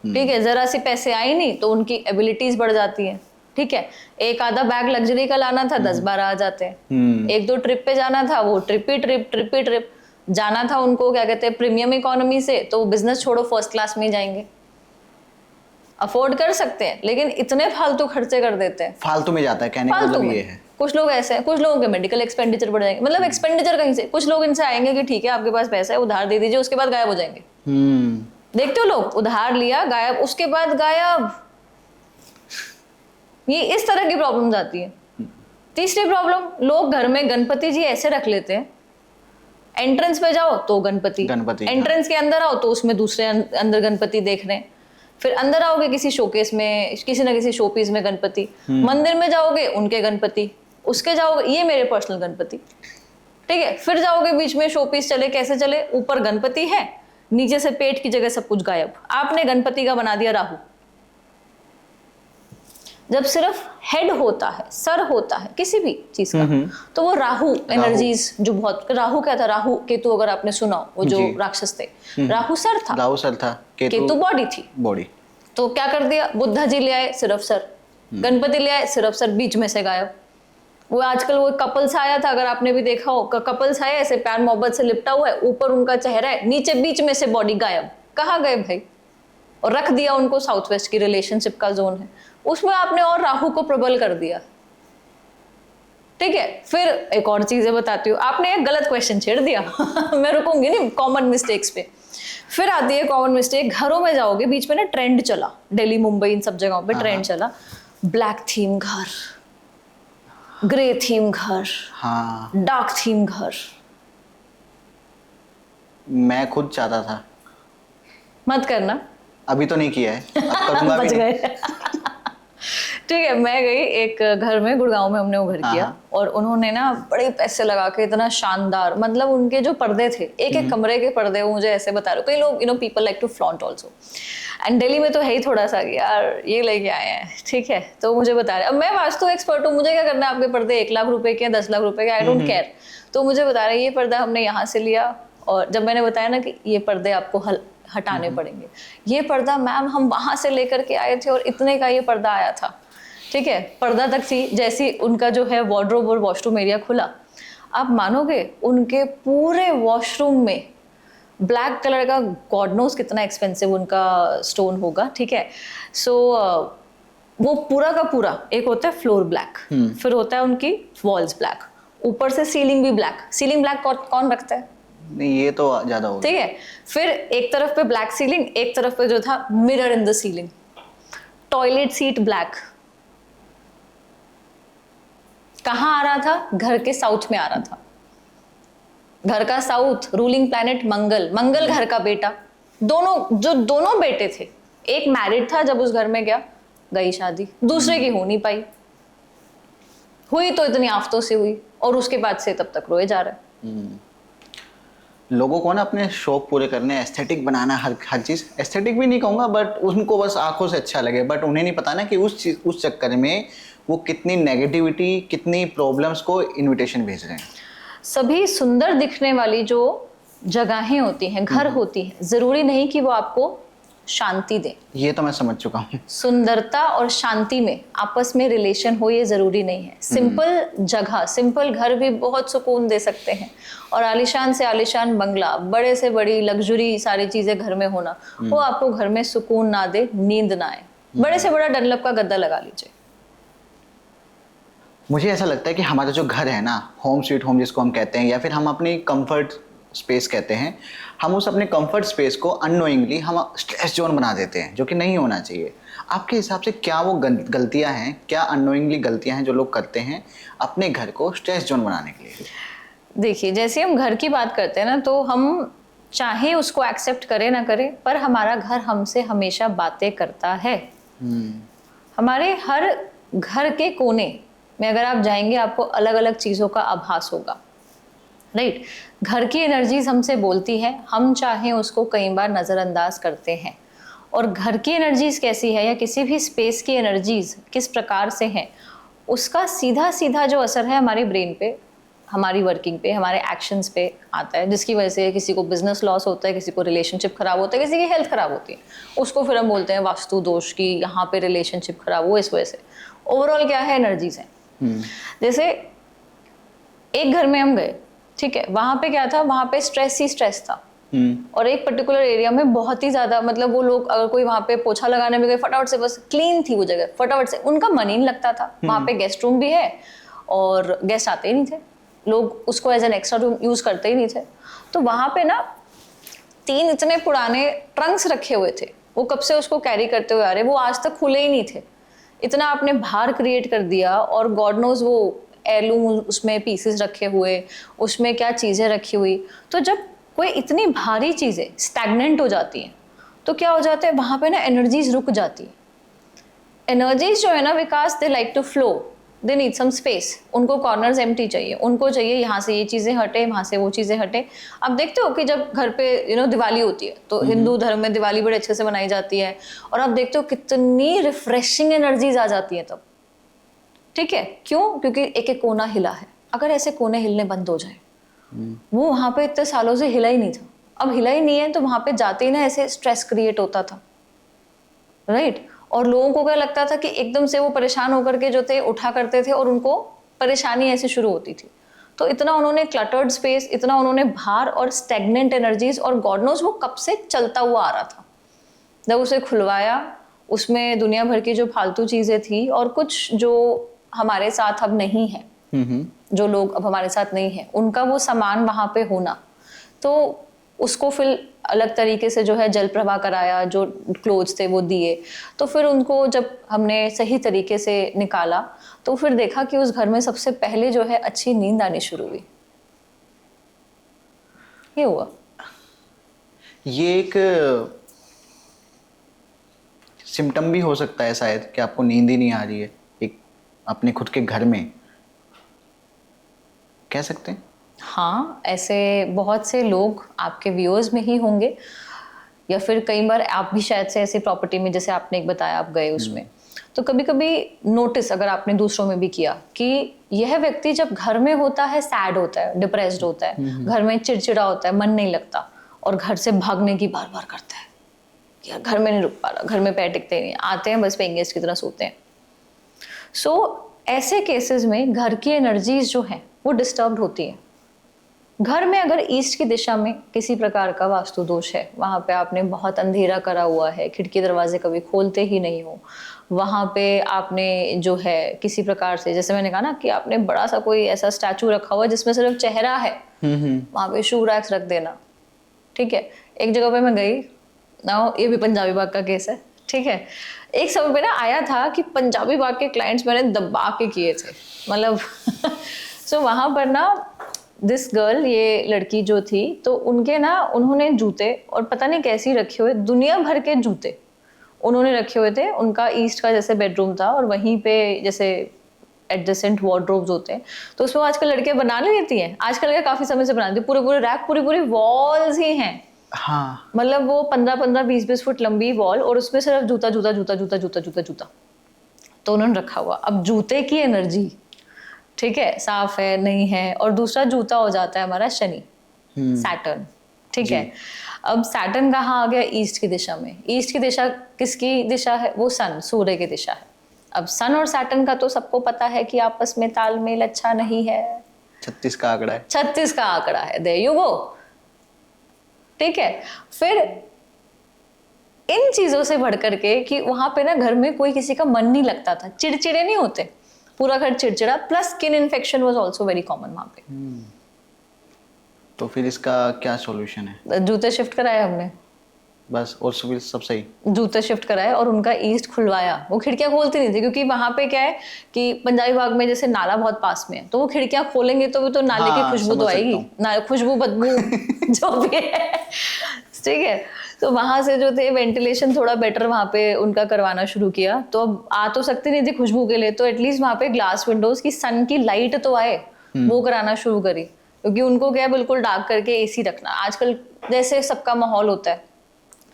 ठीक है। जरा सी पैसे आई नहीं तो उनकी एबिलिटीज बढ़ जाती है, ठीक है। एक आधा बैग लग्जरी का लाना था, 10-12 आ जाते हैं। 1-2 ट्रिप पे जाना था, वो ट्रिप ही ट्रिप जाना था उनको, क्या कहते हैं, प्रीमियम इकोनॉमी से, तो बिजनेस छोड़ो फर्स्ट क्लास में ही जाएंगे। अफोर्ड कर सकते हैं लेकिन इतने फालतू खर्चे कर देते हैं, फालतू में जाता है, कहने का मतलब ये है। कुछ लोग ऐसे हैं, कुछ लोगों के मेडिकल एक्सपेंडिचर बढ़ जाएंगे, मतलब एक्सपेंडिचर कहीं से, कुछ लोग इनसे आएंगे कि ठीक है आपके पास पैसा है उधार दे दीजिए, उसके बाद गायब हो जाएंगे। देखते हो लोग, उधार लिया गायब, उसके बाद गायब। ये इस तरह की प्रॉब्लम आती है। तीसरी प्रॉब्लम, लोग घर में गणपति जी ऐसे रख लेते हैं, एंट्रेंस पे जाओ तो गणपति, एंट्रेंस के अंदर आओ तो उसमें दूसरे अंदर गणपति देख रहे हैं, फिर अंदर आओगे किसी शोकेस में, किसी ना किसी शोपीस में गणपति, मंदिर में जाओगे उनके गणपति, उसके जाओगे ये मेरे पर्सनल गणपति, ठीक है। फिर जाओगे बीच में शोपीस चले, कैसे चले, ऊपर गणपति है, नीचे से पेट की जगह सब कुछ गायब। आपने गणपति का बना दिया राहु। जब सिर्फ हेड होता है, सर होता है किसी भी चीज का, तो वो राहु एनर्जीज जो बहुत, राहु क्या था, राहु केतु अगर आपने सुना हो, वो जो राक्षस थे, राहु सर था, केतु बॉडी थी, बॉडी। तो क्या कर दिया, बुद्धा जी ले आए सिर्फ सर, गणपति ले आए सिर्फ सर, बीच में से गायब। वो आजकल वो कपल्स आया था, अगर आपने भी देखा हो, कपल्स है ऐसे प्यार मोहब्बत से लिपटा हुआ है, ऊपर उनका चेहरा है, नीचे बीच में से बॉडी गायब। कहाँ गए भाई? और रख दिया उनको साउथ वेस्ट की रिलेशनशिप का जोन है, उसमें आपने और राहु को प्रबल कर दिया, ठीक है। फिर एक और चीजें बताती हूँ, आपने एक गलत क्वेश्चन छेड़ दिया मैं रुकूंगी नहीं कॉमन मिस्टेक्स पे। फिर आती है कॉमन मिस्टेक, घरों में जाओगे, बीच में ना ट्रेंड चला, दिल्ली मुंबई इन सब जगहों पे ट्रेंड चला, ब्लैक थीम घर, ग्रे थीम घर, डार्क थीम घर। मैं खुद चाहता था, मत करना, अभी तो नहीं किया है, अब करूंगा बच गए ठीक है। मैं गई एक घर में, गुड़गांव में हमने वो घर किया, और उन्होंने ना बड़े पैसे लगा के इतना शानदार, मतलब उनके जो पर्दे थे, एक कमरे के पर्दे, वो मुझे ऐसे बता रहे, कई लोग people like to flaunt also, and Delhi में तो है ही थोड़ा सा यार ये लेके आए हैं, ठीक है। तो मुझे बता रहे, अब मैं वास्तु एक्सपर्ट हूँ, मुझे क्या करना है, आपके पर्दे 1 लाख रुपए के, 10 लाख रुपए के, आई डोंट केयर। तो मुझे बता रहे ये पर्दा हमने यहाँ से लिया, और जब मैंने बताया ना कि ये पर्दे आपको हटाने पड़ेंगे, ये पर्दा मैम हम वहां से लेकर के आए थे और इतने का ये पर्दा आया था, ठीक है। पर्दा तक थी, जैसी उनका जो है वार्डरोब और वॉशरूम एरिया खुला, आप मानोगे उनके पूरे वॉशरूम में ब्लैक कलर का, गॉड नोस कितना एक्सपेंसिव उनका स्टोन होगा, ठीक है। सो वो पूरा का पूरा, एक होता है फ्लोर ब्लैक, फिर होता है उनकी वॉल्स ब्लैक, ऊपर से सीलिंग भी ब्लैक। सीलिंग ब्लैक कौन रखता है? नहीं, ये तो ज्यादा होगा, ठीक है। फिर एक तरफ पे ब्लैक सीलिंग, एक तरफ पे जो था mirror in the ceiling, toilet seat black. कहाँ आ रहा था? घर के साउथ में आ रहा था। घर का साउथ, रूलिंग प्लैनेट मंगल घर का बेटा, दोनों बेटे थे, एक मैरिड था जब उस घर में गया, गई शादी, दूसरे की हो नहीं पाई, हुई तो इतनी आफतों से हुई, और उसके बाद से तब तक रोए जा रहे। लोगों को ना अपने शौक पूरे करने, एस्थेटिक बनाना, हर चीज, एस्थेटिक भी नहीं कहूँगा, बट उनको बस आंखों से अच्छा लगे, बट उन्हें नहीं पता ना कि उस चक्कर में वो कितनी नेगेटिविटी, कितनी प्रॉब्लम्स को इनविटेशन भेज रहे हैं। सभी सुंदर दिखने वाली जो जगहें होती हैं, घर होती हैं, जरूरी नहीं कि वो आपको शांति दे। ये तो मैं समझ चुका हूँ। सुंदरता और शांति में आपस में रिलेशन हो, ये जरूरी नहीं है। सिंपल जगह, सिंपल घर भी बहुत सुकून दे सकते हैं, और आलीशान से आलीशान बंगला, बड़े से बड़ी लग्जरी सारी चीजें घर में होना, वो आपको घर में सुकून ना दे, नींद ना आए। बड़े से बड़ा डनलप का गद्दा लगा लीजिए। मुझे ऐसा लगता है कि हमारा जो घर है ना, होम स्वीट होम जिसको हम कहते हैं, या फिर हम अपनी कंफर्ट स्पेस कहते हैं, हम उस अपने कंफर्ट स्पेस को अननोइंगली हम स्ट्रेस जोन बना देते हैं, जो कि नहीं होना चाहिए। आपके हिसाब से क्या वो गलतियां हैं, क्या अननोइंगली गलतियां हैं जो लोग करते हैं अपने घर को स्ट्रेस जोन बनाने के लिए? देखिए, जैसे हम घर की बात करते हैं ना, तो हम चाहे उसको एक्सेप्ट करें ना करें, पर हमारा घर हमसे हमेशा बातें करता है। हमारे हर घर के कोने में अगर आप जाएंगे, आपको अलग अलग चीज़ों का आभास होगा, राइट? घर की एनर्जीज हमसे बोलती है, हम चाहे उसको कई बार नज़रअंदाज करते हैं। और घर की एनर्जीज कैसी है या किसी भी स्पेस की एनर्जीज किस प्रकार से हैं, उसका सीधा सीधा जो असर है हमारी ब्रेन पे, हमारी वर्किंग पे, हमारे एक्शंस पे आता है, जिसकी वजह से किसी को बिजनेस लॉस होता है, किसी को रिलेशनशिप खराब होता है, किसी की हेल्थ खराब होती है। उसको फिर हम बोलते हैं वास्तु दोष की, यहाँ पे रिलेशनशिप खराब हो इस वजह से। ओवरऑल क्या है, एनर्जीज है। जैसे एक घर में हम गए, ठीक है, वहां पे क्या था, वहां पे स्ट्रेस ही स्ट्रेस था। और एक पर्टिकुलर एरिया में बहुत ही ज्यादा, मतलब वो लोग अगर कोई वहां पे पोछा लगाने में गए, फटाफट से, बस क्लीन थी वो जगह, फटाफट से, उनका मन ही नहीं लगता था। वहां पे गेस्ट रूम भी है और गेस्ट आते ही नहीं थे, लोग उसको as an extra room use करते ही नहीं थे। तो वहां पे ना 3 इतने पुराने ट्रंक्स रखे हुए थे, वो कब से उसको कैरी करते हुए आ रहे, वो आज तक खुले ही नहीं थे। इतना आपने भार क्रिएट कर दिया, और गॉड नोज वो एयरलूम उसमें पीसेस रखे हुए, उसमें क्या चीज़ें रखी हुई। तो जब कोई इतनी भारी चीज़ें स्टैग्नेंट हो जाती हैं, तो क्या हो जाता है, वहाँ पे ना एनर्जीज रुक जाती है। एनर्जीज जो है ना Vikas, they like to flow, they need some space. उनको कॉर्नर्स एम्प्टी चाहिए, उनको चाहिए यहाँ से ये चीज़ें हटे, वहाँ से वो चीज़ें हटे। आप देखते हो कि जब घर पे दिवाली होती है, तो हिंदू धर्म में दिवाली बड़े अच्छे से मनाई जाती है, और आप देखते हो कितनी रिफ्रेशिंग एनर्जीज आ जाती हैं तब, ठीक है। क्यों? क्योंकि एक एक कोना हिला है। अगर ऐसे कोने हिलने बंद हो जाए, वो वहां पे इतने सालों से हिला ही नहीं था, अब हिला ही नहीं है, तो वहां पे जाते ही ना ऐसे स्ट्रेस क्रिएट होता था, राइट? और लोगों को क्या लगता था कि एकदम से वो परेशान होकर के जो थे उठा करते थे, और उनको परेशानी ऐसे शुरू होती थी। तो इतना उन्होंने क्लटर्ड स्पेस, इतना उन्होंने भार और स्टैग्नेंट एनर्जीज, और गॉड नोज वो कब से चलता हुआ आ रहा था। जब उसे खुलवाया, उसमें दुनिया भर की जो फालतू चीजें थी, और कुछ जो हमारे साथ अब नहीं है, जो लोग अब हमारे साथ नहीं है, उनका वो सामान वहां पे होना, तो उसको फिर अलग तरीके से जो है जल प्रवाह कराया, जो क्लोथ्स थे वो दिए, तो फिर उनको जब हमने सही तरीके से निकाला, तो फिर देखा कि उस घर में सबसे पहले जो है अच्छी नींद आनी शुरू हुई। ये हुआ। ये एक सिम्टम भी हो सकता है शायद कि आपको नींद ही नहीं आ रही है, एक अपने खुद के घर में, कह सकते हैं। हाँ, ऐसे बहुत से लोग आपके व्यूअर्स में ही होंगे, या फिर कई बार आप भी शायद से ऐसी प्रॉपर्टी में, जैसे आपने एक बताया आप गए उसमें, तो कभी कभी नोटिस अगर आपने दूसरों में भी किया कि यह व्यक्ति जब घर में होता है सैड होता है, डिप्रेस्ड होता है, घर में चिड़चिड़ा होता है, मन नहीं लगता, और घर से भागने की बार बार करता है, यार घर में नहीं रुक पा रहा, घर में पैर टिकते नहीं, आते हैं बस पेइंग गेस्ट की तरह सोते हैं। सो ऐसे केसेस में घर की एनर्जीज जो हैं वो डिस्टर्ब्ड होती है। घर में अगर ईस्ट की दिशा में किसी प्रकार का वास्तु दोष है, वहाँ पे आपने बहुत अंधेरा करा हुआ है, खिड़की दरवाजे कभी खोलते ही नहीं हो, वहाँ पे आपने जो है किसी प्रकार से, जैसे मैंने कहा ना कि आपने बड़ा सा कोई ऐसा स्टैचू रखा हुआ है जिसमें सिर्फ चेहरा है, वहाँ पे शू रैक्स रख देना, ठीक है। एक जगह पे मैं गई ना, ये भी पंजाबी बाग का केस है, ठीक है। एक समय पे ना आया था कि पंजाबी बाग के क्लाइंट्स मैंने दबा के किए थे, मतलब सो वहाँ पर ना दिस गर्ल, ये लड़की जो थी, तो उनके ना, उन्होंने जूते और पता नहीं कैसी रखे हुए, दुनिया भर के जूते उन्होंने रखे हुए थे। उनका ईस्ट का जैसे बेडरूम था, और वहीं पे जैसे एडजेसेंट वार्डरोब्स होते हैं, तो उसमें आजकल लड़कियां बना लेती हैं, आजकल क्या काफी समय से बनाती, पूरे पूरे रैक, पूरी पूरी वॉल्स ही हैं। हाँ, मतलब वो 15-15, 20-20 फुट लंबी वॉल, और उसमें सिर्फ जूता जूता जूता जूता जूता जूता जूता, तो उन्होंने रखा हुआ। अब जूते की एनर्जी, ठीक है, साफ है नहीं है, और दूसरा जूता हो जाता है हमारा शनि, सैटर्न, ठीक है। अब सैटर्न कहाँ आ गया? ईस्ट की दिशा में। ईस्ट की दिशा किसकी दिशा है? वो सन, सूर्य की दिशा है। अब सन और सैटर्न का तो सबको पता है कि आपस में तालमेल अच्छा नहीं है, 36 का आंकड़ा है, 36 का आंकड़ा है, देयर यू गो, ठीक है। फिर इन चीजों से बढ़ करके कि वहां पे ना घर में कोई किसी का मन नहीं लगता था, चिड़चिड़े नहीं होते, पूरा घर चिड़चिड़ा, plus skin infection was also very common वहां पे। तो फिर इसका क्या सॉल्यूशन है? जूते शिफ्ट कराए हमने, बस, और फिर सब सही? जूते शिफ्ट कराए और उनका ईस्ट खुलवाया। वो खिड़कियां खोलती नहीं थी क्योंकि वहां पे क्या है कि पंजाबी बाग में जैसे नाला बहुत पास में है, तो वो खिड़कियां खोलेंगे तो भी तो नाले की हाँ, खुशबू समझ तो सकता आएगी हूँ। ना, खुशबू बदबू जो भी है, ठीक है। तो वहां से जो थे वेंटिलेशन थोड़ा बेटर वहां पे उनका करवाना शुरू किया। तो अब आ तो सकती नहीं थी खुशबू के लिए, तो एटलीस्ट वहां पे ग्लास विंडोज की सन की लाइट तो आए, वो कराना शुरू करी। क्योंकि उनको क्या है, बिल्कुल डार्क करके एसी रखना, आजकल जैसे सबका माहौल होता है,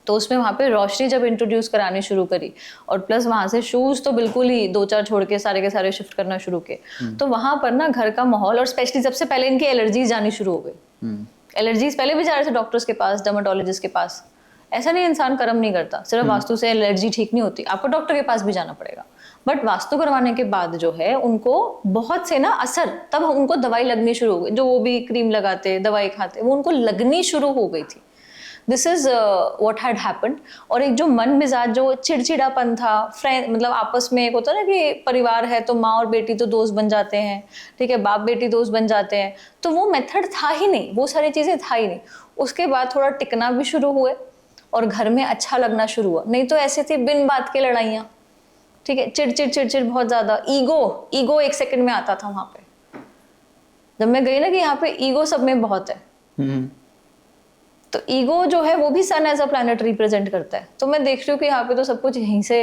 तो उसमें वहाँ पे रोशनी जब इंट्रोड्यूस करानी शुरू करी, और प्लस वहाँ से शूज तो बिल्कुल ही 2-4 छोड़ के सारे के सारे शिफ्ट करना शुरू किए। तो वहाँ पर ना घर का माहौल, और स्पेशली सबसे पहले इनकी एलर्जीज जानी शुरू हो गई। एलर्जीज पहले भी जा रहे थे डॉक्टर्स के पास, डर्मेटोलॉजिस्ट के पास। ऐसा नहीं इंसान कर्म नहीं करता, सिर्फ वास्तु से एलर्जी ठीक नहीं होती, आपको डॉक्टर के पास भी जाना पड़ेगा। बट वास्तु करवाने के बाद जो है उनको बहुत से ना असर, तब उनको दवाई लगनी शुरू हो गई, जो वो भी क्रीम लगाते दवाई खाते, वो उनको लगनी शुरू हो गई थी। This is what had happened. और एक जो मन मिजाज, जो चिड़चिड़ापन था, फ्रेंड मतलब आपस में एक होता है ना कि परिवार है तो माँ और बेटी तो दोस्त बन जाते हैं, ठीक है, बाप बेटी दोस्त बन जाते हैं, तो वो मेथड था ही नहीं, वो सारी चीजें था ही नहीं। उसके बाद थोड़ा टिकना भी शुरू हुए और घर में अच्छा लगना शुरू हुआ। नहीं तो ऐसे थी बिन बात के लड़ाइयाँ, ठीक है, चिड़चिड़ चिड़चिड़ बहुत ज्यादा, ईगो 1 सेकंड में आता था वहां पे। जब मैं गई ना कि यहाँ पे ईगो सब में बहुत है, तो ईगो जो है वो भी सन एज अ प्लैनेट रिप्रेजेंट करता है। तो मैं देख रही हूँ कि यहाँ पे तो सब कुछ यहीं से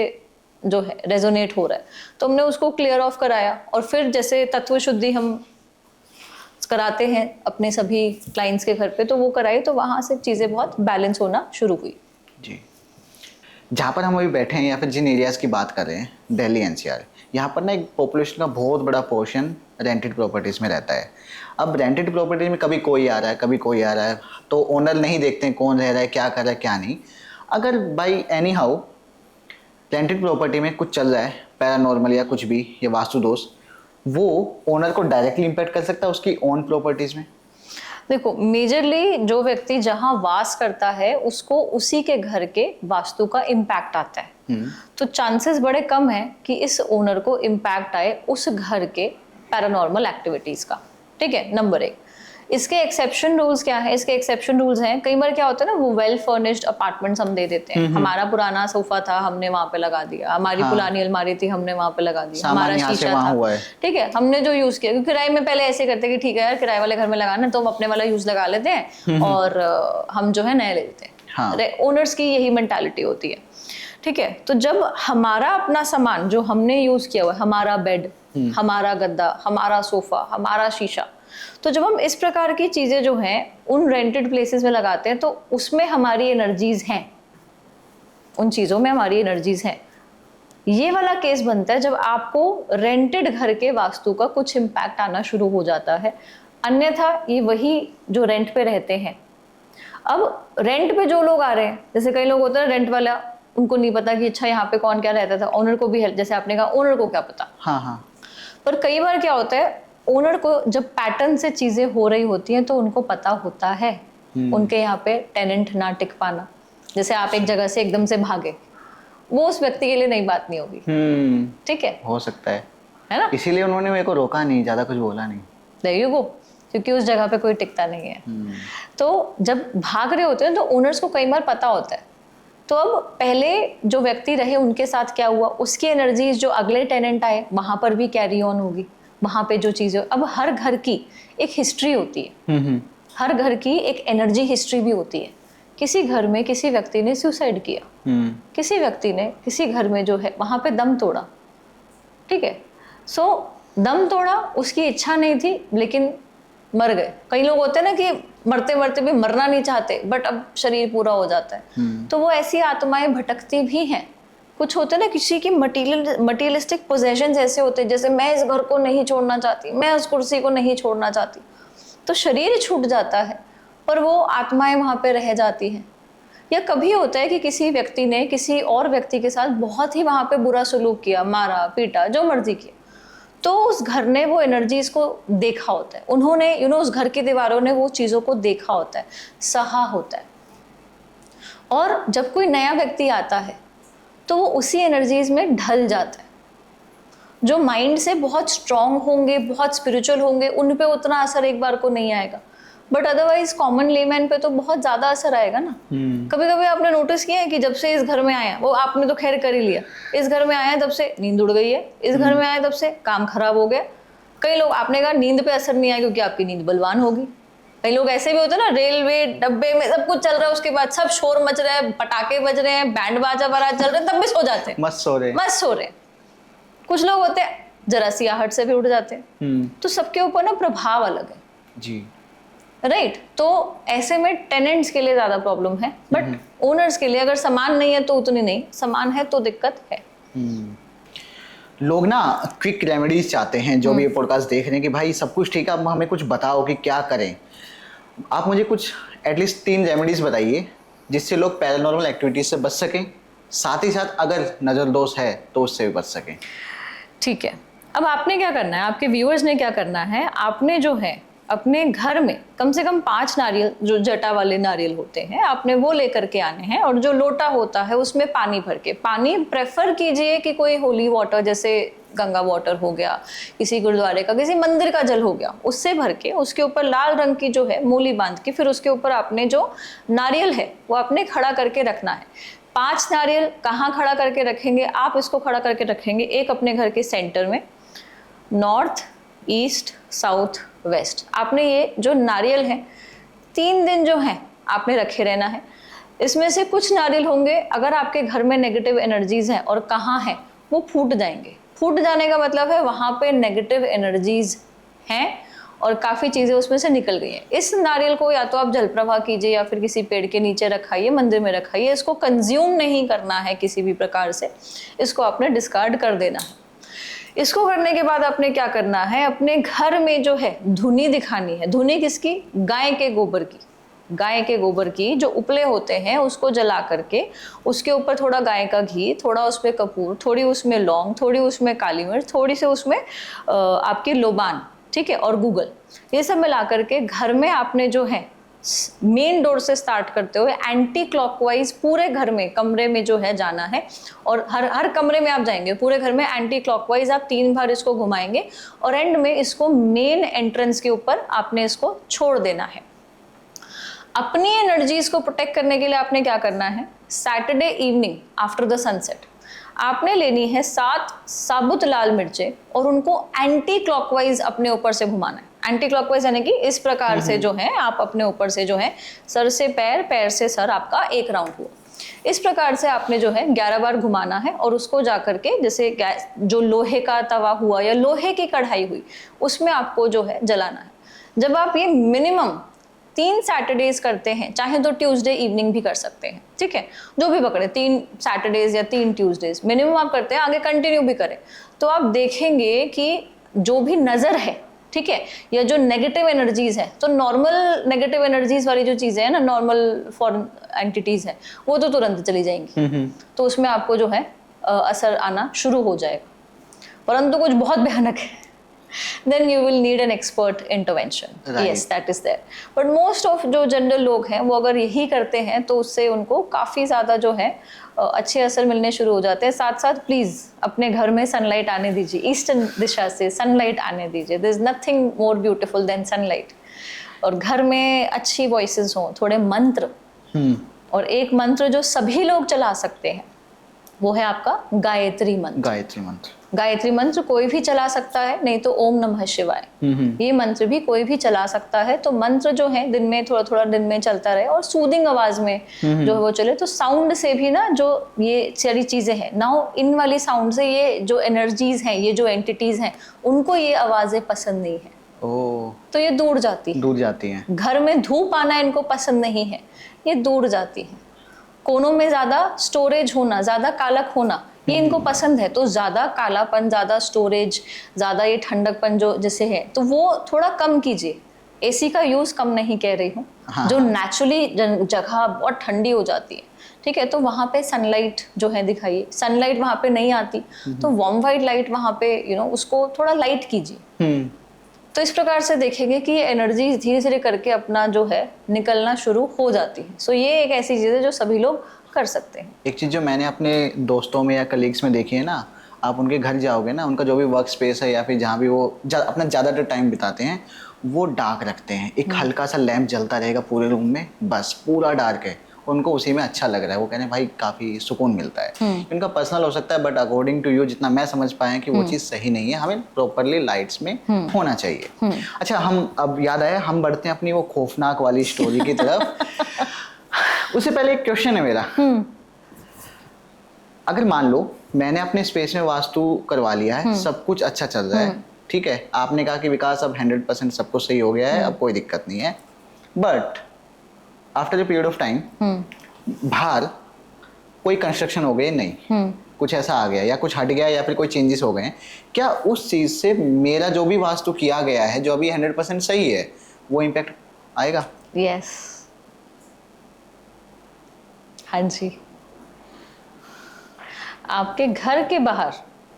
जो है रेजोनेट हो रहा है, तो हमने उसको क्लियर ऑफ कराया। और फिर जैसे तत्व शुद्धि हम कराते हैं अपने सभी क्लाइंट्स के घर पे, तो वो कराई, तो वहां से चीजें बहुत बैलेंस होना शुरू हुई। जी। जहाँ पर हम अभी बैठे हैं या फिर जिन एरियाज़ की बात कर रहे हैं, दिल्ली एनसीआर, यहाँ पर ना एक पॉपुलेशन का बहुत बड़ा पोर्शन रेंटेड प्रॉपर्टीज़ में रहता है। अब रेंटेड प्रॉपर्टीज में कभी कोई आ रहा है, कभी कोई आ रहा है, तो ओनर नहीं देखते हैं कौन रह रहा है, क्या कर रहा है, क्या नहीं। अगर by any how rented property में कुछ चल रहा है, पैरानॉर्मल या कुछ भी, या वास्तु दोष, वो ओनर को डायरेक्टली इम्पैक्ट कर सकता है उसकी ओन प्रॉपर्टीज़ में? देखो, मेजरली जो व्यक्ति जहां वास करता है उसको उसी के घर के वास्तु का इम्पैक्ट आता है। तो चांसेस बड़े कम है कि इस ओनर को इम्पैक्ट आए उस घर के पैरानॉर्मल एक्टिविटीज का, ठीक है, नंबर 1। इसके एक्सेप्शन रूल्स क्या है? इसके एक्सेप्शन रूल्स हैं, कई बार क्या होता है ना, वो वेल फर्निश्ड अपार्टमेंट्स हम दे देते हैं। हमारा पुराना सोफा था, हमने वहां पे लगा दिया, हमारी पुरानी अलमारी थी, हमने वहां पे लगा दिया, हमारा शीशा था, ठीक है, हमने जो यूज किया। क्योंकि किराए में पहले ऐसे करते कि ठीक है यार, किराए वाले घर में लगाना तो हम अपने वाला यूज लगा लेते हैं और हम जो है नए ले लेते हैं। ओनर्स की यही मेंटालिटी होती है, ठीक है। तो जब हमारा अपना सामान जो हमने यूज किया हुआ है, हमारा बेड, हमारा गद्दा, हमारा सोफा, हमारा शीशा, तो जब हम इस प्रकार की चीजें जो हैं उन रेंटेड प्लेसेस में लगाते हैं, तो उसमें हमारी एनर्जीज हैं, उन चीजों में हमारी एनर्जीज हैं। ये वाला केस बनता है जब आपको रेंटेड घर के वास्तु का कुछ इम्पैक्ट आना शुरू हो जाता है। अन्यथा ये वही जो रेंट पे रहते हैं। अब रेंट पे जो लोग आ रहे हैं, जैसे कई लोग होते हैं रेंट वाला, उनको नहीं पता कि अच्छा यहाँ पे कौन क्या रहता था, ओनर को भी हेल्प, जैसे आपने कहा ओनर को क्या पता। हाँ। पर कई बार क्या होता है, ओनर को जब पैटर्न से चीजें हो रही होती हैं तो उनको पता होता है उनके यहाँ पे टेनेंट ना टिक पाना। जैसे आप एक जगह से एकदम से भागे, वो उस व्यक्ति के लिए नई बात नहीं होगी, ठीक है, हो सकता है ना, इसीलिए उन्होंने मेरे को रोका नहीं, ज्यादा कुछ बोला नहीं। देयर यू गो, क्योंकि उस जगह पे कोई टिकता नहीं है। तो जब भाग रहे होते हैं तो ओनर्स को कई बार पता होता है। तो अब पहले जो व्यक्ति रहे उनके साथ क्या हुआ, उसकी एनर्जीज जो अगले टेनेंट आए वहां पर भी कैरी ऑन होगी, वहां पे जो चीजें। अब हर घर की एक हिस्ट्री होती है, हर घर की एक एनर्जी हिस्ट्री भी होती है। किसी घर में किसी व्यक्ति ने सुसाइड किया, किसी व्यक्ति ने किसी घर में जो है वहां पे दम तोड़ा, ठीक है। सो दम तोड़ा, उसकी इच्छा नहीं थी लेकिन मर गए। कई लोग होते हैं ना कि मरते मरते भी मरना नहीं चाहते, बट अब शरीर पूरा हो जाता है। तो वो ऐसी आत्माएं भटकती भी हैं। कुछ होते हैं ना, किसी की मटीरियलिस्टिक पोजेशंस ऐसे होते हैं, जैसे मैं इस घर को नहीं छोड़ना चाहती, मैं उस कुर्सी को नहीं छोड़ना चाहती, तो शरीर छूट जाता है पर वो आत्माएं वहां पे रह जाती हैं। या कभी होता है कि किसी व्यक्ति ने किसी और व्यक्ति के साथ बहुत ही वहां पे बुरा सलूक किया, मारा पीटा, जो मर्जी किया, तो उस घर ने वो एनर्जीज को देखा होता है, उन्होंने उस घर की दीवारों ने वो चीजों को देखा होता है, सहा होता है। और जब कोई नया व्यक्ति आता है तो वो उसी एनर्जीज में ढल जाता है। जो माइंड से बहुत स्ट्रांग होंगे, बहुत स्पिरिचुअल होंगे, उन पे उतना असर एक बार को नहीं आएगा। बट अदरवाइज कॉमन लेमैन पे तो बहुत ज्यादा असर आएगा ना। कभी कभी आपने नोटिस किया है कि जब से इस घर में आया, वो आपने तो खैर कर ही लिया, इस घर में आया तब से नींद उड़ गई है, इस घर में आया तब से काम खराब हो गया। कई लोग, आपने कहा नींद पे असर नहीं आया क्योंकि आपकी नींद बलवान होगी। कई लोग ऐसे भी होते हैं ना, रेलवे डब्बे में सब कुछ चल रहा है, उसके बाद सब शोर मच रहा है, पटाखे बज रहे हैं, बैंड बाजा बारात चल रहे हैं, तब भी सो जाते हैं, मस्त सो रहे। कुछ लोग होते हैं जरा सी आहट से भी उठ जाते हैं। तो सबके ऊपर ना प्रभाव अलग है जी, राइट। तो ऐसे में टेनेंट्स के लिए ज्यादा प्रॉब्लम है, बट ओनर्स के लिए अगर सामान नहीं है तो उतनी नहीं, सामान है तो दिक्कत है। लोग ना क्विक रेमेडीज चाहते हैं, जो भी ये पॉडकास्ट देख रहे हैं कि भाई सब कुछ ठीक है, अब हमें कुछ बताओ कि क्या करें। आप मुझे कुछ एटलीस्ट 3 रेमेडीज बताइए जिससे लोग पैरानॉर्मल एक्टिविटीज से बच सकें, साथ ही साथ अगर नज़र दोष है तो उससे भी बच सकें। ठीक है, अब आपने क्या करना है, आपके व्यूअर्स ने क्या करना है, आपने जो है अपने घर में कम से कम 5 नारियल, जो जटा वाले नारियल होते हैं, आपने वो लेकर के आने हैं, और जो लोटा होता है उसमें पानी भर के, पानी प्रेफर कीजिए कि कोई होली वाटर जैसे गंगा वाटर हो गया, किसी गुरुद्वारे का, किसी मंदिर का जल हो गया, उससे भर के उसके ऊपर लाल रंग की जो है मूली बांध के, फिर उसके ऊपर आपने जो नारियल है वो आपने खड़ा करके रखना है। 5 नारियल कहाँ खड़ा करके रखेंगे, आप इसको खड़ा करके रखेंगे एक अपने घर के सेंटर में, नॉर्थ, ईस्ट, साउथ, वेस्ट। आपने ये जो नारियल है 3 दिन जो है आपने रखे रहना है। इसमें से कुछ नारियल होंगे, अगर आपके घर में नेगेटिव एनर्जीज हैं और कहाँ हैं, वो फूट जाएंगे। फूट जाने का मतलब है वहाँ पे नेगेटिव एनर्जीज हैं और काफ़ी चीज़ें उसमें से निकल गई हैं। इस नारियल को या तो आप जल प्रवाह कीजिए या फिर किसी पेड़ के नीचे रखाइए, मंदिर में रखाइए। इसको कंज्यूम नहीं करना है किसी भी प्रकार से, इसको आपने डिस्कार्ड कर देना है। इसको करने के बाद आपने क्या करना है, अपने घर में जो है धुनी दिखानी है। धुनी किसकी? गाय के गोबर की। गाय के गोबर की जो उपले होते हैं उसको जला करके उसके ऊपर थोड़ा गाय का घी, थोड़ा उसमें कपूर, थोड़ी उसमें लौंग, थोड़ी उसमें काली मिर्च, थोड़ी से उसमें आपकी लोबान, ठीक है, और गूगल, ये सब मिला करके घर में आपने जो है मेन डोर से स्टार्ट करते हुए एंटी क्लॉकवाइज पूरे घर में, कमरे में जो है जाना है, और हर कमरे में आप जाएंगे, पूरे घर में एंटी क्लॉकवाइज आप 3 बार इसको घुमाएंगे, और एंड में इसको मेन एंट्रेंस के ऊपर आपने इसको छोड़ देना है। अपनी एनर्जीज को प्रोटेक्ट करने के लिए आपने क्या करना है, Saturday evening after the sunset आपने लेनी है 7 साबुत लाल मिर्चें और उनको एंटी क्लॉकवाइज अपने ऊपर से घुमाना है। एंटी क्लॉकवाइज यानी कि इस प्रकार से जो है आप अपने ऊपर से जो है सर से पैर, पैर से सर, आपका एक राउंड हुआ। इस प्रकार से आपने जो है 11 बार घुमाना है, और उसको जा करके जैसे गैस, जो लोहे का तवा हुआ या लोहे की कढ़ाई हुई, उसमें आपको जो है जलाना है। जब आप ये मिनिमम 3 सैटरडेज करते हैं, चाहे तो ट्यूसडे इवनिंग भी कर सकते हैं, ठीक है, जो भी पकड़े, 3 सैटरडेज या 3 ट्यूसडेज मिनिमम आप करते हैं, आगे कंटिन्यू भी करें, तो आप देखेंगे कि जो भी नजर है, ठीक है, या जो नेगेटिव एनर्जीज है, तो नॉर्मल नेगेटिव एनर्जीज वाली जो चीजें हैं ना, नॉर्मल फॉरेन एंटिटीज है, वो तो तुरंत चली जाएंगी, तो उसमें आपको जो है असर आना शुरू हो जाएगा। परंतु कुछ बहुत भयानक है, then you will need an expert intervention. Right. Yes, that is there. But most of जो जनरल लोग हैं वो अगर यही करते हैं तो उससे उनको काफ़ी ज़्यादा जो है अच्छे असर मिलने शुरू हो जाते हैं। साथ साथ प्लीज़ अपने घर में सनलाइट आने दीजिए, ईस्टर्न दिशा से सनलाइट आने दीजिए। There is nothing more beautiful than sunlight. और घर में अच्छी वॉइसेस हों, थोड़े मंत्र, और एक मंत्र जो सभी लोग चला सकते हैं वो है आपका गायत्री मंत्र। गायत्री मंत्र, गायत्री मंत्र कोई भी चला सकता है, नहीं तो ओम नमः शिवाय, ये मंत्र भी कोई भी चला सकता है। तो मंत्र जो है दिन में थोड़ा थोड़ा दिन में चलता रहे और सूदिंग आवाज में जो है वो चले, तो साउंड से भी ना जो ये सारी चीजें हैं नाउ, इन वाली साउंड से ये जो एनर्जीज हैं, ये जो एंटिटीज हैं, उनको ये आवाजें पसंद नहीं है, तो ये दूर जाती है। घर में धूप आना इनको पसंद नहीं है, ये दूर जाती है। कोनों में ज्यादा स्टोरेज होना, ज्यादा कालक होना, ये इनको पसंद है, तो ज्यादा कालापन, ज्यादा स्टोरेज, ज्यादा ये ठंडकपन जो जैसे है, तो वो थोड़ा कम कीजिए। एसी का यूज कम नहीं कह रही हूँ, जो नेचुरली जगह बहुत ठंडी हो जाती है, ठीक है, तो वहाँ पे सनलाइट जो है दिखाइए। सनलाइट वहाँ पे नहीं आती तो वार्म वाइट लाइट वहाँ पे उसको थोड़ा लाइट कीजिए। तो इस प्रकार से देखेंगे कि ये एनर्जी धीरे धीरे करके अपना जो है निकलना शुरू हो जाती है। सो ये एक ऐसी चीज़ है जो सभी लोग कर सकते हैं। एक चीज़ जो मैंने अपने दोस्तों में या कलीग्स में देखी है ना, आप उनके घर जाओगे ना, उनका जो भी वर्क स्पेस है या फिर जहाँ भी वो अपना ज़्यादातर टाइम बिताते हैं, वो डार्क रखते हैं। एक हल्का सा लैंप जलता रहेगा पूरे रूम में, बस पूरा डार्क है, उनको उसी में अच्छा लग रहा है। वो कह रहे हैं भाई काफ़ी सुकून मिलता है। इनका पर्सनल हो सकता है, बट अकॉर्डिंग टू यू जितना मैं समझ पाया कि वो चीज़ सही नहीं है, हमें प्रॉपरली लाइट्स में होना चाहिए। अच्छा, हम अब याद आया, हम बढ़ते हैं अपनी वो खौफनाक वाली स्टोरी की तरफ। उससे पहले एक क्वेश्चन है मेरा। अगर मान लो मैंने अपने स्पेस में वास्तु करवा लिया है, सब कुछ अच्छा चल रहा है, ठीक है, आपने कहा कि विकास अब 100% सब कुछ सही हो गया है, अब कोई दिक्कत नहीं है, but after a period of time बाहर कोई कंस्ट्रक्शन हो गई नहीं, कुछ ऐसा आ गया या कुछ हट गया या फिर कोई चेंजेस हो गए, क्या उस चीज से मेरा जो भी वास्तु किया गया है जो अभी 100% सही है वो इम्पैक्ट आएगा? यस, हाँ जी। आपके घर के बाहर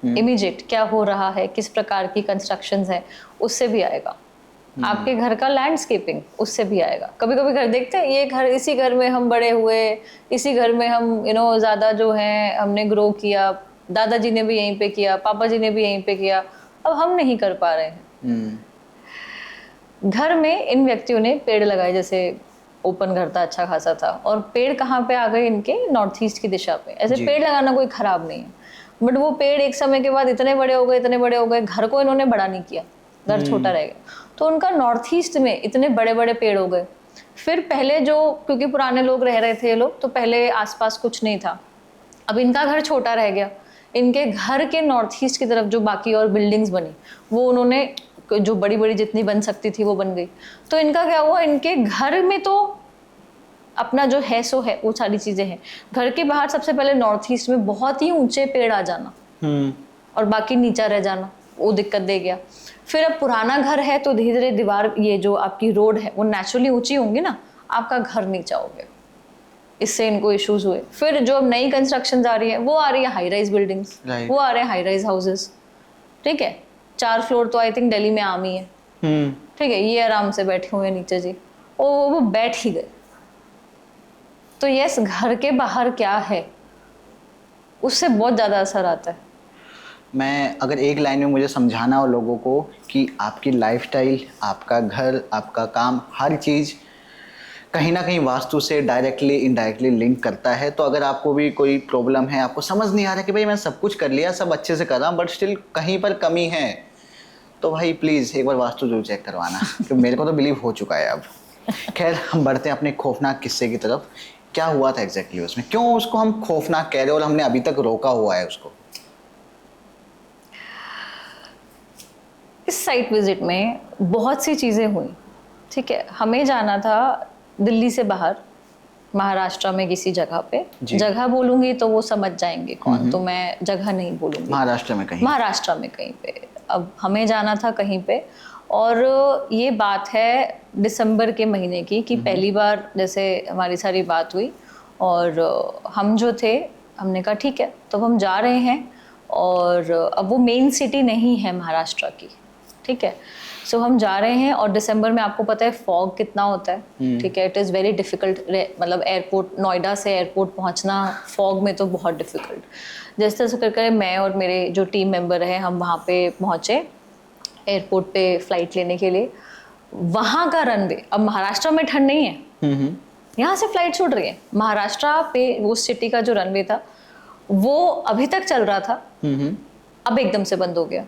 इमीडिएट क्या हो रहा है, किस प्रकार की कंस्ट्रक्शंस है, उससे भी आएगा। आपके घर का लैंडस्केपिंग, उससे भी आएगा। कभी कभी घर देखते हैं, ये घर, इसी घर में हम बड़े हुए, इसी घर में हम ज़्यादा जो है हमने ग्रो किया, दादाजी ने भी यहीं पे किया, पापा जी ने भी यहीं पे किया, अब हम नहीं कर पा रहे हैं। घर में इन व्यक्तियों ने पेड़ लगाए, जैसे ओपन घर था, अच्छा खासा था, और पेड़ कहाँ पे आ गए, इनके नॉर्थ ईस्ट की दिशा पे। ऐसे पेड़ लगाना कोई खराब नहीं है, बट वो पेड़ एक समय के बाद इतने बड़े हो गए, घर को इन्होंने बड़ा नहीं किया, घर छोटा रह गया, तो उनका नॉर्थ ईस्ट में इतने बड़े बड़े पेड़ हो गए। फिर पहले जो, क्योंकि पुराने लोग रह रहे थे ये लोग, तो पहले आसपास कुछ नहीं था, अब इनका घर छोटा रह गया, इनके घर के नॉर्थ ईस्ट की तरफ जो बाकी और बिल्डिंग्स बनी, वो उन्होंने जो बड़ी बड़ी जितनी बन सकती थी वो बन गई। तो इनका क्या हुआ, इनके घर में तो अपना जो है सो है, वो सारी चीजें हैं। घर के बाहर सबसे पहले नॉर्थ ईस्ट में बहुत ही ऊंचे पेड़ आ जाना और बाकी नीचा रह जाना, वो दिक्कत दे गया। फिर अब पुराना घर है तो धीरे धीरे दीवार, ये जो आपकी रोड है वो नेचुरली ऊंची होंगी ना, आपका घर नीचा हो गया, इससे इनको इश्यूज हुए। फिर जो अब नई कंस्ट्रक्शन आ रही है, वो आ रही है हाई राइज बिल्डिंग्स, वो आ रहे हैं हाई राइज हाउसेस, ठीक है, 4 फ्लोर तो आई थिंक दिल्ली में आम ही है, ठीक है, ये आराम से बैठे हुए हैं नीचे जी, वो बैठ ही गए। तो यस, घर के बाहर क्या है उससे बहुत ज़्यादा असर आता है। मैं अगर एक लाइन में मुझे समझाना हो लोगों को कि आपकी लाइफस्टाइल, आपका घर, आपका काम, हर चीज़ कहीं ना कहीं वास्तु से डायरेक्टली इनडायरेक्टली लिंक करता है, तो अगर आपको भी कोई प्रॉब्लम है, आपको समझ नहीं आ रहा कि भाई मैं सब कुछ कर लिया, सब अच्छे से कर रहा हूँ, बट स्टिल कहीं पर कमी है, तो भाई प्लीज़ एक बार वास्तु जरूर चेक करवाना, क्योंकि मेरे को तो बिलीव हो चुका है अब। खैर, हम बढ़ते हैं अपने खौफनाक किस्से की तरफ। क्या हुआ था एग्जैक्टली उसमें, क्यों उसको हम खौफनाक कह रहे हैं और हमने अभी तक रोका हुआ है उसको? इस साइट विजिट में बहुत सी चीज़ें हुई, ठीक है। हमें जाना था दिल्ली से बाहर, महाराष्ट्र में किसी जगह पे, जगह बोलूंगी तो वो समझ जाएंगे कौन, तो मैं जगह नहीं बोलूंगी। महाराष्ट्र में कहीं पे। अब हमें जाना था कहीं पे, और ये बात है दिसंबर के महीने की, कि पहली बार जैसे हमारी सारी बात हुई, और हम जो थे, हमने कहा ठीक है, तो हम जा रहे हैं, और अब वो मेन सिटी नहीं है महाराष्ट्र की, ठीक है, सो हम जा रहे हैं, और दिसंबर में आपको पता है फॉग कितना होता है, ठीक है, इट इज़ वेरी डिफ़िकल्ट, मतलब एयरपोर्ट, नोएडा से एयरपोर्ट पहुंचना फॉग में तो बहुत डिफ़िकल्ट। जिस तरह से करके मैं और मेरे जो टीम मेंबर हैं, हम वहाँ पे पहुँचे एयरपोर्ट पे फ़्लाइट लेने के लिए। वहाँ का रनवे, अब महाराष्ट्र में ठंड नहीं है, यहाँ से फ्लाइट छूट रही है, महाराष्ट्र पे उस सिटी का जो रनवे था वो अभी तक चल रहा था, अब एकदम से बंद हो गया।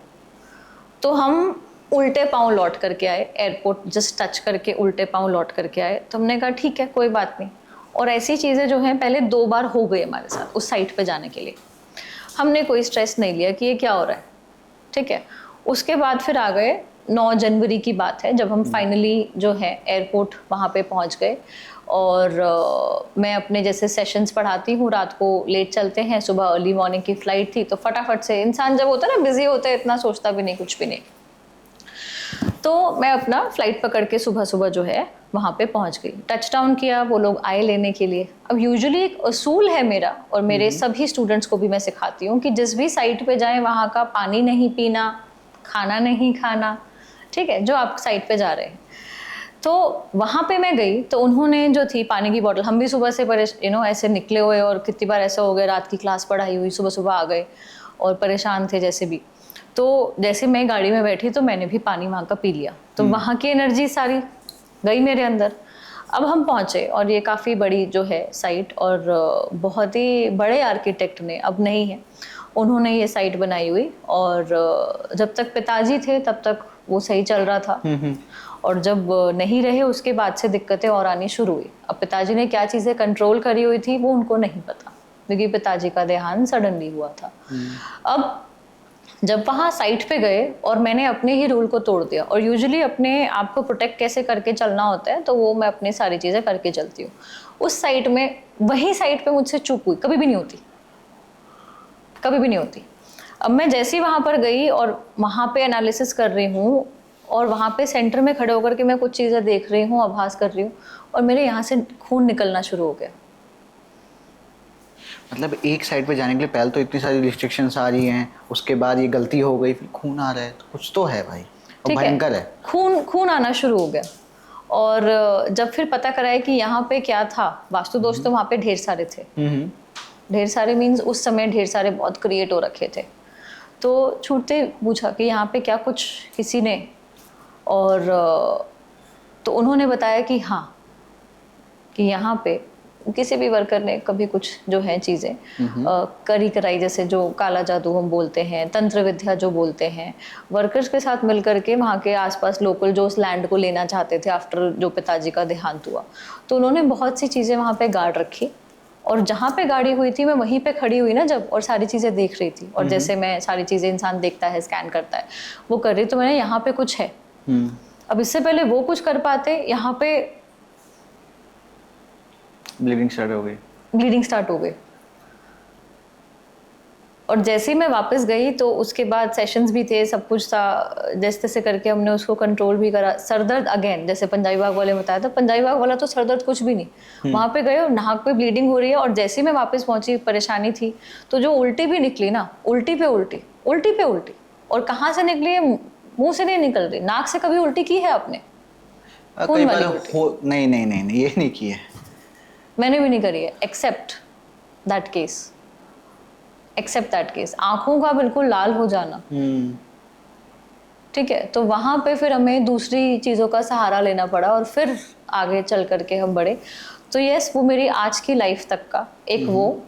तो हम उल्टे पांव लौट करके आए, एयरपोर्ट जस्ट टच करके उल्टे पांव लौट करके आए। तो हमने कहा ठीक है, कोई बात नहीं। और ऐसी चीज़ें जो हैं पहले 2 बार हो गई हमारे साथ उस साइट पे जाने के लिए, हमने कोई स्ट्रेस नहीं लिया कि ये क्या हो रहा है, ठीक है। उसके बाद फिर आ गए 9 जनवरी की बात है, जब हम फाइनली जो है एयरपोर्ट वहाँ पे पहुँच गए, और मैं अपने जैसे सेशंस पढ़ाती हूँ, रात को लेट चलते हैं, सुबह अर्ली मॉर्निंग की फ़्लाइट थी, तो फटाफट से इंसान जब होता है ना बिजी होता है, इतना सोचता भी नहीं, कुछ भी नहीं। तो मैं अपना फ़्लाइट पकड़ के सुबह सुबह जो है वहाँ पे पहुँच गई, टच डाउन किया, वो लोग आए लेने के लिए। अब यूजुअली एक असूल है मेरा, और मेरे सभी स्टूडेंट्स को भी मैं सिखाती हूँ कि जिस भी साइट पे जाएं वहाँ का पानी नहीं पीना, खाना नहीं खाना, ठीक है, जो आप साइट पे जा रहे हैं। तो वहाँ पे मैं गई, तो उन्होंने जो थी पानी की बोतल, हम भी सुबह से ऐसे निकले हुए, और कितनी बार ऐसा हो गया, रात की क्लास पढ़ाई हुई, सुबह सुबह आ गए, और परेशान थे जैसे भी। तो जैसे मैं गाड़ी में बैठी तो मैंने भी पानी वहाँ का पी लिया, तो वहाँ की एनर्जी सारी गई मेरे अंदर। अब हम पहुँचे और ये काफ़ी बड़ी जो है साइट, और बहुत ही बड़े आर्किटेक्ट ने, अब नहीं है, उन्होंने ये साइट बनाई हुई। और जब तक पिताजी थे तब तक वो सही चल रहा था, और जब नहीं रहे उसके बाद से दिक्कतें और आनी शुरू हुई। अब पिताजी ने क्या चीज़ें कंट्रोल करी हुई थी वो उनको नहीं पता, क्योंकि पिताजी का देहांत सडनली हुआ था। अब जब वहाँ साइट पे गए और मैंने अपने ही रूल को तोड़ दिया, और यूजुअली अपने आप को प्रोटेक्ट कैसे करके चलना होता है तो वो मैं अपनी सारी चीज़ें करके चलती हूँ। उस साइट में, वही साइट पे मुझसे चूक हुई, कभी भी नहीं होती, कभी भी नहीं होती। अब मैं जैसे ही वहाँ पर गई और वहाँ पे एनालिसिस कर रही हूँ, और वहाँ पे सेंटर में खड़े होकर के मैं कुछ चीज़ें देख रही हूँ, आभास कर रही हूँ, और मेरे यहाँ से खून निकलना शुरू हो गया। मतलब एक साइड पे जाने के लिए पहले तो इतनी सारी रिस्ट्रिक्शंस आ रही हैं, उसके बाद ये गलती हो गई, फिर खून आ रहा है, तो कुछ तो है भाई, और ठीक भयंकर है। खून आना शुरू हो गया। और जब फिर पता कराया कि यहाँ पे क्या था, वास्तु दोष तो वहाँ पे ढेर सारे थे। ढेर सारे मीन्स उस समय ढेर सारे बहुत क्रिएट हो रखे थे। तो छूटते पूछा कि यहाँ पे क्या कुछ किसी ने, और तो उन्होंने बताया कि हाँ, कि यहाँ पे किसी भी वर्कर ने कभी कुछ जो है चीज़ें करी कराई, जैसे जो काला जादू हम बोलते हैं, तंत्र विद्या जो बोलते हैं, वर्कर्स के साथ मिल करके वहाँ के आसपास लोकल जो उस लैंड को लेना चाहते थे आफ्टर जो पिताजी का देहांत हुआ, तो उन्होंने बहुत सी चीज़ें वहाँ पे गाड़ रखी। और जहाँ पे गाड़ी हुई थी मैं वहीं पे खड़ी हुई ना जब, और सारी चीज़ें देख रही थी, और जैसे मैं सारी चीज़ें इंसान देखता है, स्कैन करता है, वो कर रही, तो मैंने यहाँ पे कुछ है। अब इससे पहले वो कुछ कर पाते, यहाँ पे ब्लीडिंग स्टार्ट हो गई। और जैसे ही मैं वापस गई तो उसके बाद सेशंस भी थे, सब कुछ था, जैसे तैसे करके हमने उसको कंट्रोल भी करा। सरदर्द अगेन, जैसे पंजाबी बाग वाले बताया था, पंजाबी बाग वाला तो सरदर्द कुछ भी नहीं। वहाँ पे गए और नाक पे ब्लीडिंग हो रही है, और जैसे ही मैं वापस पहुंची, परेशानी थी, तो जो उल्टी भी निकली ना, उल्टी पे उल्टी, और कहाँ से निकली है, मुंह से नहीं निकल रही, नाक से कभी उल्टी की है आपने? कई बार नहीं, ये नहीं की है, मैंने भी नहीं करी है, एक्सेप्ट दैट केस, आंखों का बिल्कुल लाल हो जाना। ठीक है, तो वहां पे फिर हमें दूसरी चीजों का सहारा लेना पड़ा, और फिर आगे चल करके हम बढ़े। तो यस, वो मेरी आज की लाइफ तक का एक वो,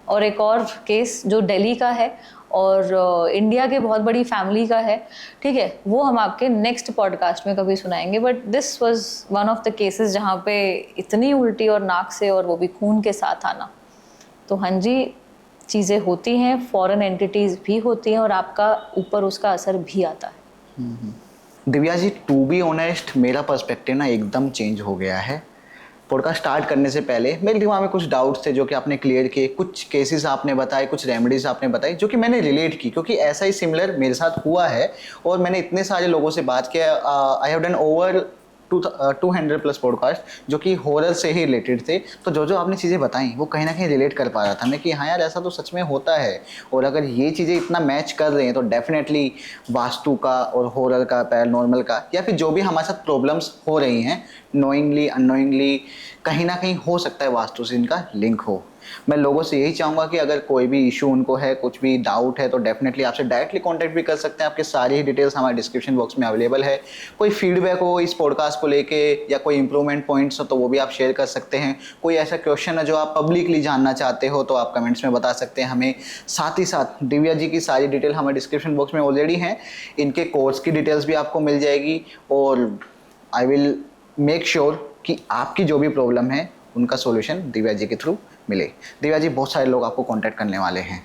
और एक और केस जो दिल्ली का है, और इंडिया के बहुत बड़ी फैमिली का है। ठीक है, वो हम आपके नेक्स्ट पॉडकास्ट में कभी सुनाएंगे। But this was one of the cases जहाँ पे इतनी उल्टी और नाक से, और वो भी खून के साथ आना। तो हाँ जी, चीज़ें होती हैं, फॉरेन एंटिटीज़ भी होती हैं, और आपका ऊपर उसका असर भी आता है। Divya ji, to be honest, मेरा पर्सपेक्टिव ना एकदम चेंज हो गया है। पॉडकास्ट स्टार्ट करने से पहले मेरे दिमाग में कुछ डाउट्स थे जो कि आपने क्लियर किए, कुछ केसेस आपने बताए, कुछ रेमेडीज आपने बताई जो कि मैंने रिलेट की, क्योंकि ऐसा ही सिमिलर मेरे साथ हुआ है। और मैंने इतने सारे लोगों से बात किया, I have done over 200+ podcast जो कि हॉरर से ही रिलेटेड थे। तो जो आपने चीज़ें बताई वो कहीं ना कहीं रिलेट कर पा रहा था मैं कि हाँ यार, ऐसा तो सच में होता है। और अगर ये चीज़ें इतना मैच कर रहे हैं तो डेफिनेटली वास्तु का और हॉरर का, पैरानॉर्मल का, या फिर जो भी हमारे साथ प्रॉब्लम्स हो रही हैं नोइंगली अननोइंगली, कहीं ना कहीं हो सकता है वास्तु से इनका लिंक हो। मैं लोगों से यही चाहूँगा कि अगर कोई भी इशू उनको है, कुछ भी डाउट है, तो डेफिनेटली आपसे डायरेक्टली कांटेक्ट भी कर सकते हैं। आपके सारी ही डिटेल्स हमारे डिस्क्रिप्शन बॉक्स में अवेलेबल है। कोई फीडबैक हो इस पॉडकास्ट को लेके, या कोई इंप्रूवमेंट पॉइंट्स हो, तो वो भी आप शेयर कर सकते हैं। कोई ऐसा क्वेश्चन है जो आप पब्लिकली जानना चाहते हो तो आप कमेंट्स में बता सकते हैं हमें। साथ ही साथ दिव्या जी की सारी डिटेल हमारे डिस्क्रिप्शन बॉक्स में ऑलरेडी हैं। इनके कोर्स की डिटेल्स भी आपको मिल जाएगी, और आई विल मेक श्योर कि आपकी जो भी प्रॉब्लम है उनका सॉल्यूशन दिव्या जी के थ्रू मिले। दिव्या जी, बहुत सारे लोग आपको कांटेक्ट करने वाले हैं।